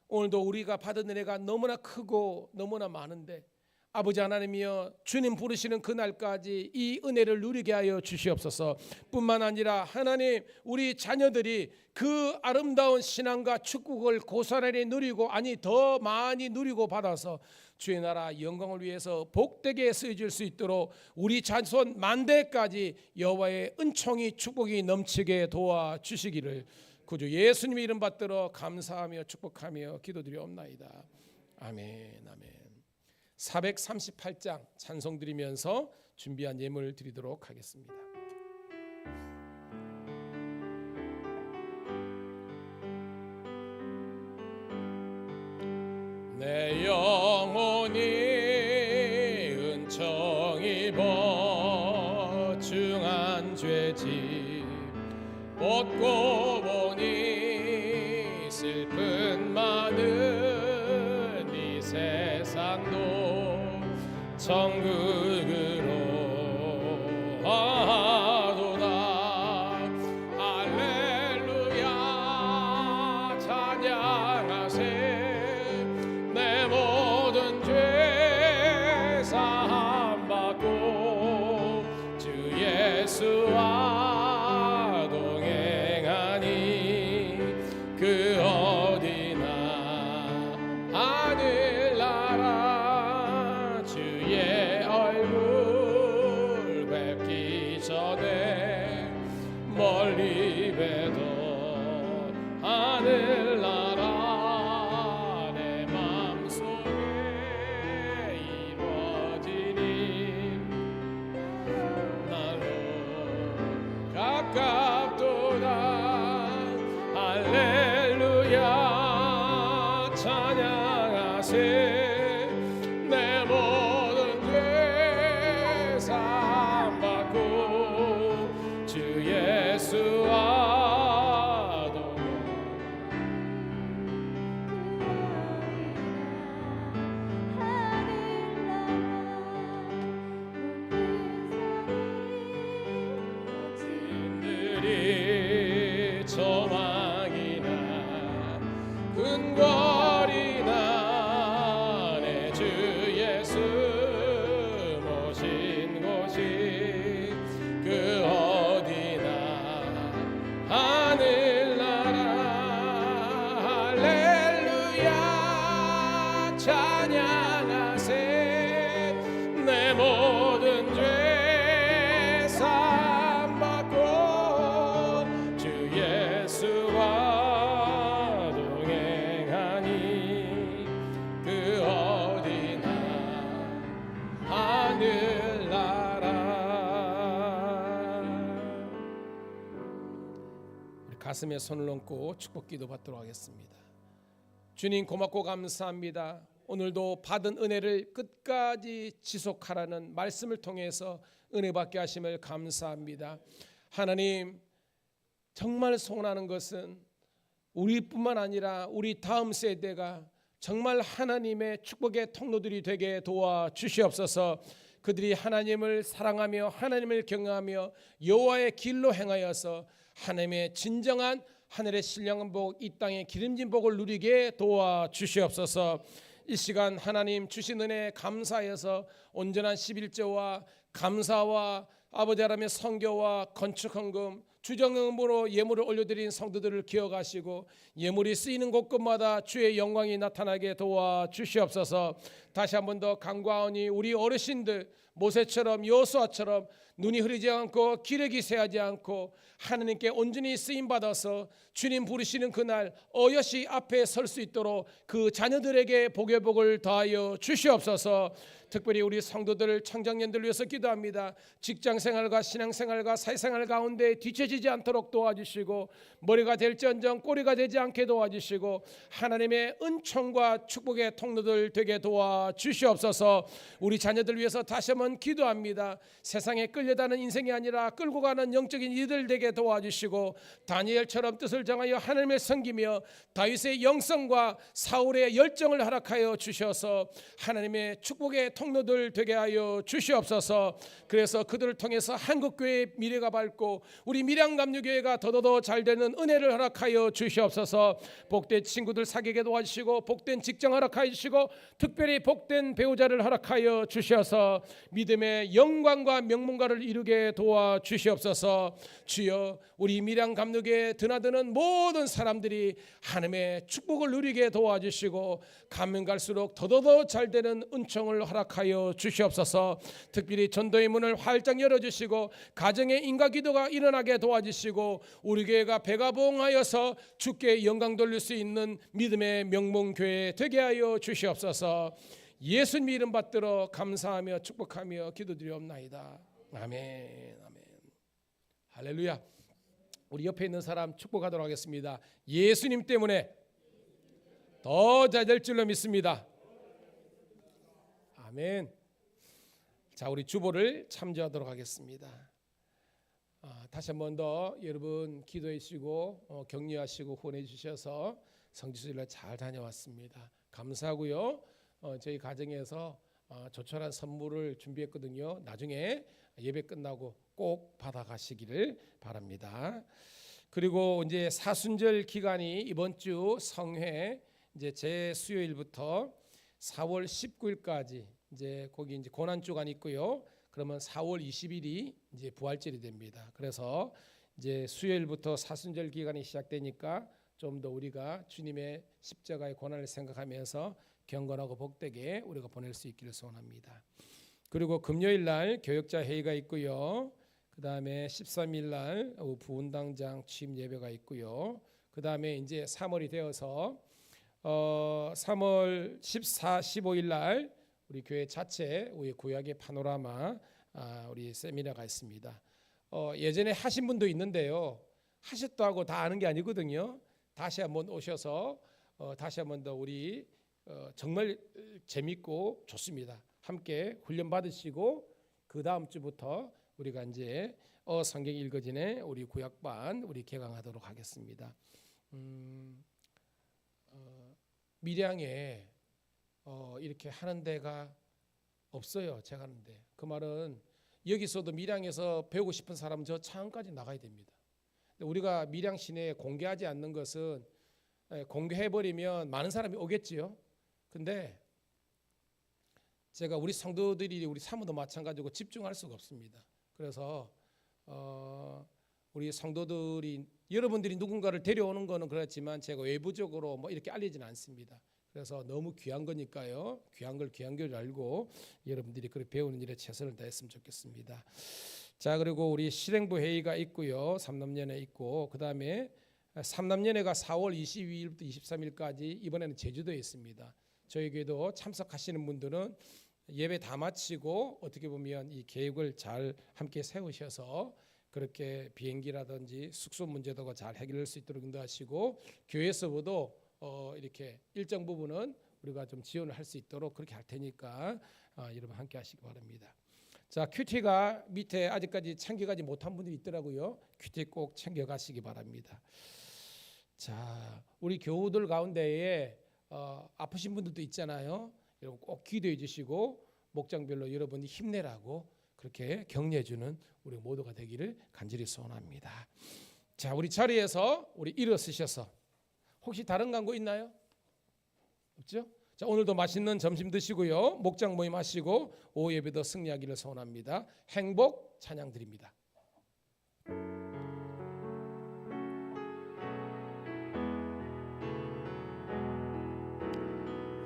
오늘도 우리가 받은 은혜가 너무나 크고 너무나 많은데 아버지 하나님이여 주님 부르시는 그날까지 이 은혜를 누리게 하여 주시옵소서. 뿐만 아니라 하나님 우리 자녀들이 그 아름다운 신앙과 축복을 고스란히 누리고 아니 더 많이 누리고 받아서 주의 나라 영광을 위해서 복되게 쓰여질 수 있도록 우리 자손 만대까지 여호와의 은총이 축복이 넘치게 도와주시기를 구주 예수님의 이름 받들어 감사하며 축복하며 기도드리옵나이다. 아멘. 아멘. 438장 찬송 드리면서 준비한 예물 드리도록 하겠습니다. 내 영혼이 은총 입어 중한 죄짐 벗고 보니 슬픈 많은 이 세상도 천국으로 하도다. 할렐루야 찬양하세. 내 모든 죄 사함 받고 주 예수와 동행하니 그 어디나 하늘나라 주의 얼굴 뵙기 전에 멀리 뵈도 하늘나라 할렐루야 찬양하세. 내 모든 죄 사함 받고 주 예수와 동행. 하늘이 소망이나 근거리나 내 주 예수 모신 곳이 그 어디나 하늘나라. 할렐루야 찬양하세. 내 모든 죄 사함 받고 주 예수와 동행하니 그 어디나 하늘나라. 가슴에 손을 얹고 축복기도 받도록 하겠습니다. 주님 고맙고 감사합니다. 오늘도 받은 은혜를 끝까지 지속하라는 말씀을 통해서 은혜 받게 하심을 감사합니다. 하나님, 정말 소원하는 것은 우리뿐만 아니라 우리 다음 세대가 정말 하나님의 축복의 통로들이 되게 도와주시옵소서. 그들이 하나님을 사랑하며 하나님을 경외하며 여호와의 길로 행하여서 하나님의 진정한 하늘의 신령한 복, 이 땅의 기름진 복을 누리게 도와주시옵소서. 이 시간 하나님 주신 은혜 감사해서 온전한 11조와 감사와 아버지 하나님의 성교와 건축헌금 주정금으로 예물을 올려드린 성도들을 기억하시고 예물이 쓰이는 곳곳마다 주의 영광이 나타나게 도와주시옵소서. 다시 한 번 더 간구하오니 우리 어르신들 모세처럼 여호수아처럼 눈이 흐리지 않고 기력이 쇠하지 않고 하나님께 온전히 쓰임받아서 주님 부르시는 그날 어여시 앞에 설 수 있도록 그 자녀들에게 복의 복을 더하여 주시옵소서. 특별히 우리 성도들 청장년들 위해서 기도합니다. 직장생활과 신앙생활과 사회생활 가운데 뒤처지지 않도록 도와주시고 머리가 될지언정 꼬리가 되지 않게 도와주시고 하나님의 은총과 축복의 통로들 되게 도와주시옵소서. 우리 자녀들 위해서 다시 한번 기도합니다. 세상에 끌려다는 인생이 아니라 끌고 가는 영적인 이들 되게 도와주시고 다니엘처럼 뜻을 정하여 하나님을 섬기며 다윗의 영성과 사울의 열정을 허락하여 주셔서 하나님의 축복의 통로들 되게 하여 주시옵소서. 그래서 그들을 통해서 한국교회의 미래가 밝고 우리 밀양감리교회가 더더더 잘 되는 은혜를 허락하여 주시옵소서. 복된 친구들 사귀게 도와주시고 복된 직장 허락하여 주시고 특별히 복 복된 배우자를 허락하여 주셔서 믿음의 영광과 명문가를 이루게 도와 주시옵소서. 주여, 우리 밀양 감독에 드나드는 모든 사람들이 하나님의 축복을 누리게 도와주시고 가면 갈수록 더더더 잘 되는 은총을 허락하여 주시옵소서. 특별히 전도의 문을 활짝 열어주시고 가정의 인과 기도가 일어나게 도와주시고 우리 교회가 배가 부흥하여서 주께 영광 돌릴 수 있는 믿음의 명문교회 되게 하여 주시옵소서. 예수님 이름 받들어 감사하며 축복하며 기도드리옵나이다. 아멘. 아멘. 할렐루야. 우리 옆에 있는 사람 축복하도록 하겠습니다. 예수님 때문에 더 잘 될 줄로 믿습니다. 아멘. 자, 우리 주보를 참조하도록 하겠습니다. 다시 한 번 더 여러분 기도해 주시고 격려하시고 후원해 주셔서 성지순례 잘 다녀왔습니다. 감사하고요. 저희 가정에서 조촐한 선물을 준비했거든요. 나중에 예배 끝나고 꼭 받아가시기를 바랍니다. 그리고 이제 사순절 기간이 이번 주 성회 이제 제 수요일부터 4월 19일까지 이제 거기 이제 고난 주간이 있고요. 그러면 4월 20일이 이제 부활절이 됩니다. 그래서 이제 수요일부터 사순절 기간이 시작되니까 좀 더 우리가 주님의 십자가의 고난을 생각하면서 경건하고 복되게 우리가 보낼 수 있기를 소원합니다. 그리고 금요일 날 교역자 회의가 있고요. 그 다음에 13일 날 부운당장 취임 예배가 있고요. 그 다음에 이제 3월이 되어서 3월 14, 15일 날 우리 교회 자체 우리 구약의 파노라마 우리 세미나가 있습니다. 예전에 하신 분도 있는데요. 하셨다고 다 아는 게 아니거든요. 다시 한번 오셔서 다시 한번 더 우리 정말 재밌고 좋습니다. 함께 훈련 받으시고 그 다음 주부터 우리가 이제 성경 읽어지네 우리 구약반 우리 개강하도록 하겠습니다. 밀양에 이렇게 하는 데가 없어요. 제가 하는데 그 말은 여기서도 밀양에서 배우고 싶은 사람은 저 창까지 나가야 됩니다. 우리가 밀양 시내에 공개하지 않는 것은 공개해버리면 많은 사람이 오겠지요. 근데 제가 우리 성도들이 우리 사모도 마찬가지고 집중할 수가 없습니다. 그래서 우리 성도들이 여러분들이 누군가를 데려오는 거는 그렇지만 제가 외부적으로 뭐 이렇게 알리지는 않습니다. 그래서 너무 귀한 거니까요. 귀한 걸 귀한 줄 알고 여러분들이 그렇게 배우는 일에 최선을 다했으면 좋겠습니다. 자, 그리고 우리 실행부 회의가 있고요. 삼남년회 있고 그 다음에 삼남년회가 4월 22일부터 23일까지 이번에는 제주도에 있습니다. 저희 교회도 참석하시는 분들은 예배 다 마치고 어떻게 보면 이 계획을 잘 함께 세우셔서 그렇게 비행기라든지 숙소 문제도 잘 해결할 수 있도록 인도하시고 교회에서도 이렇게 일정 부분은 우리가 좀 지원을 할 수 있도록 그렇게 할 테니까 여러분 함께 하시기 바랍니다. 자, 큐티가 밑에 아직까지 챙겨가지 못한 분들이 있더라고요. 큐티 꼭 챙겨가시기 바랍니다. 자, 우리 교우들 가운데에 아프신 분들도 있잖아요. 여러분 꼭 기도해 주시고 목장별로 여러분이 힘내라고 그렇게 격려해주는 우리 모두가 되기를 간절히 소원합니다. 자, 우리 자리에서 우리 일어서셔서 혹시 다른 광고 있나요? 없죠? 자, 오늘도 맛있는 점심 드시고요. 목장 모임 하시고 오후 예배도 승리하기를 소원합니다. 행복 찬양 드립니다.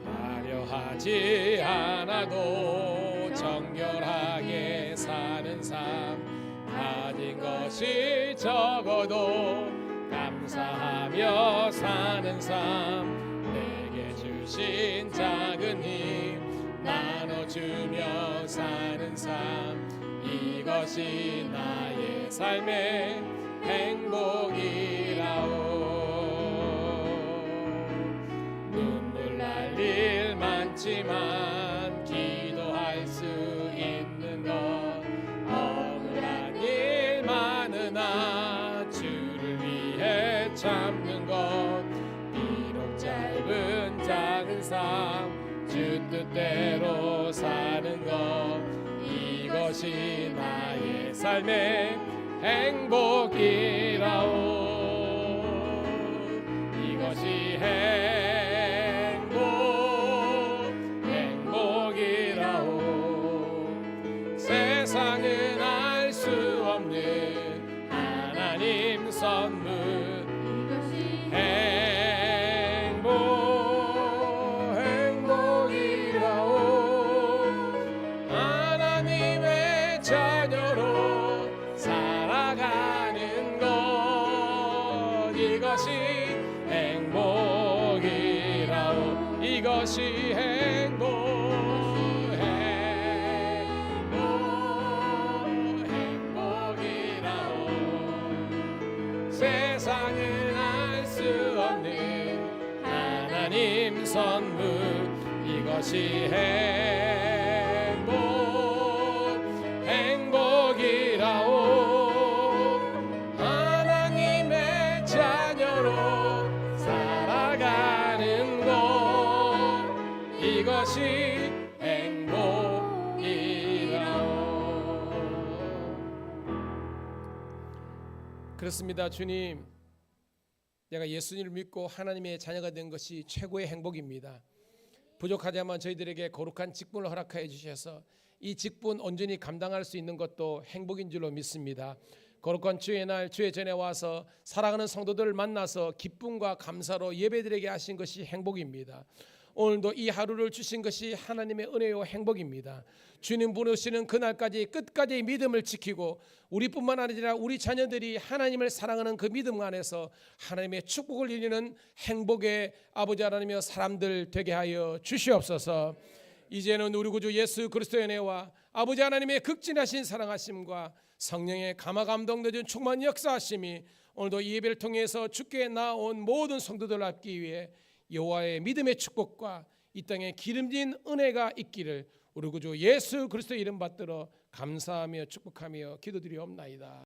화려하지 않아도 정결하게 사는 삶, 가진 것이 적어도 감사하며 사는 삶, 내게 주신 작은 힘 나눠주며 사는 삶, 이것이 나의 삶의 행복이라오. 눈물 날 일 많지만 기도할 수 있는 것, 억울한 일 많으나 주를 위해 참는 것, 비록 짧은 작은 삶 주 뜻대로 사는 것, 이것이 나의 삶의 행복이라오. 이것이 행복 세상은 알 수 없는 하나님 선물 행복이라오 하나님의 자녀로 살아가는 것 이것이 행복이라오 이것이 행복이라오 세상은 알 수 없는 하나님 선물 이것이 행복이라오 하나님의 자녀로 살아가는 것 이것이 행복이라오. 그렇습니다. 주님, 내가 예수님을 믿고 하나님의 자녀가 된 것이 최고의 행복입니다. 부족하지만 저희들에게 거룩한 직분을 허락하여 주셔서 이 직분 온전히 감당할 수 있는 것도 행복인 줄로 믿습니다. 거룩한 주의 날 주의 전에 와서 사랑하는 성도들을 만나서 기쁨과 감사로 예배드리게 하신 것이 행복입니다. 오늘도 이 하루를 주신 것이 하나님의 은혜요 행복입니다. 주님 부르시는 그날까지 끝까지 믿음을 지키고 우리뿐만 아니라 우리 자녀들이 하나님을 사랑하는 그 믿음 안에서 하나님의 축복을 이루는 행복의 아버지 하나님이여 사람들 되게 하여 주시옵소서. 이제는 우리 구주 예수 그리스도의 은혜와 아버지 하나님의 극진하신 사랑하심과 성령의 감화감동 늦은 충만 역사하심이 오늘도 이 예배를 통해서 주께 나온 모든 성도들을 앞기 위해 여호와의 믿음의 축복과 이 땅에 기름진 은혜가 있기를 우리 구주 예수 그리스도의 이름 받들어 감사하며 축복하며 기도드리옵나이다.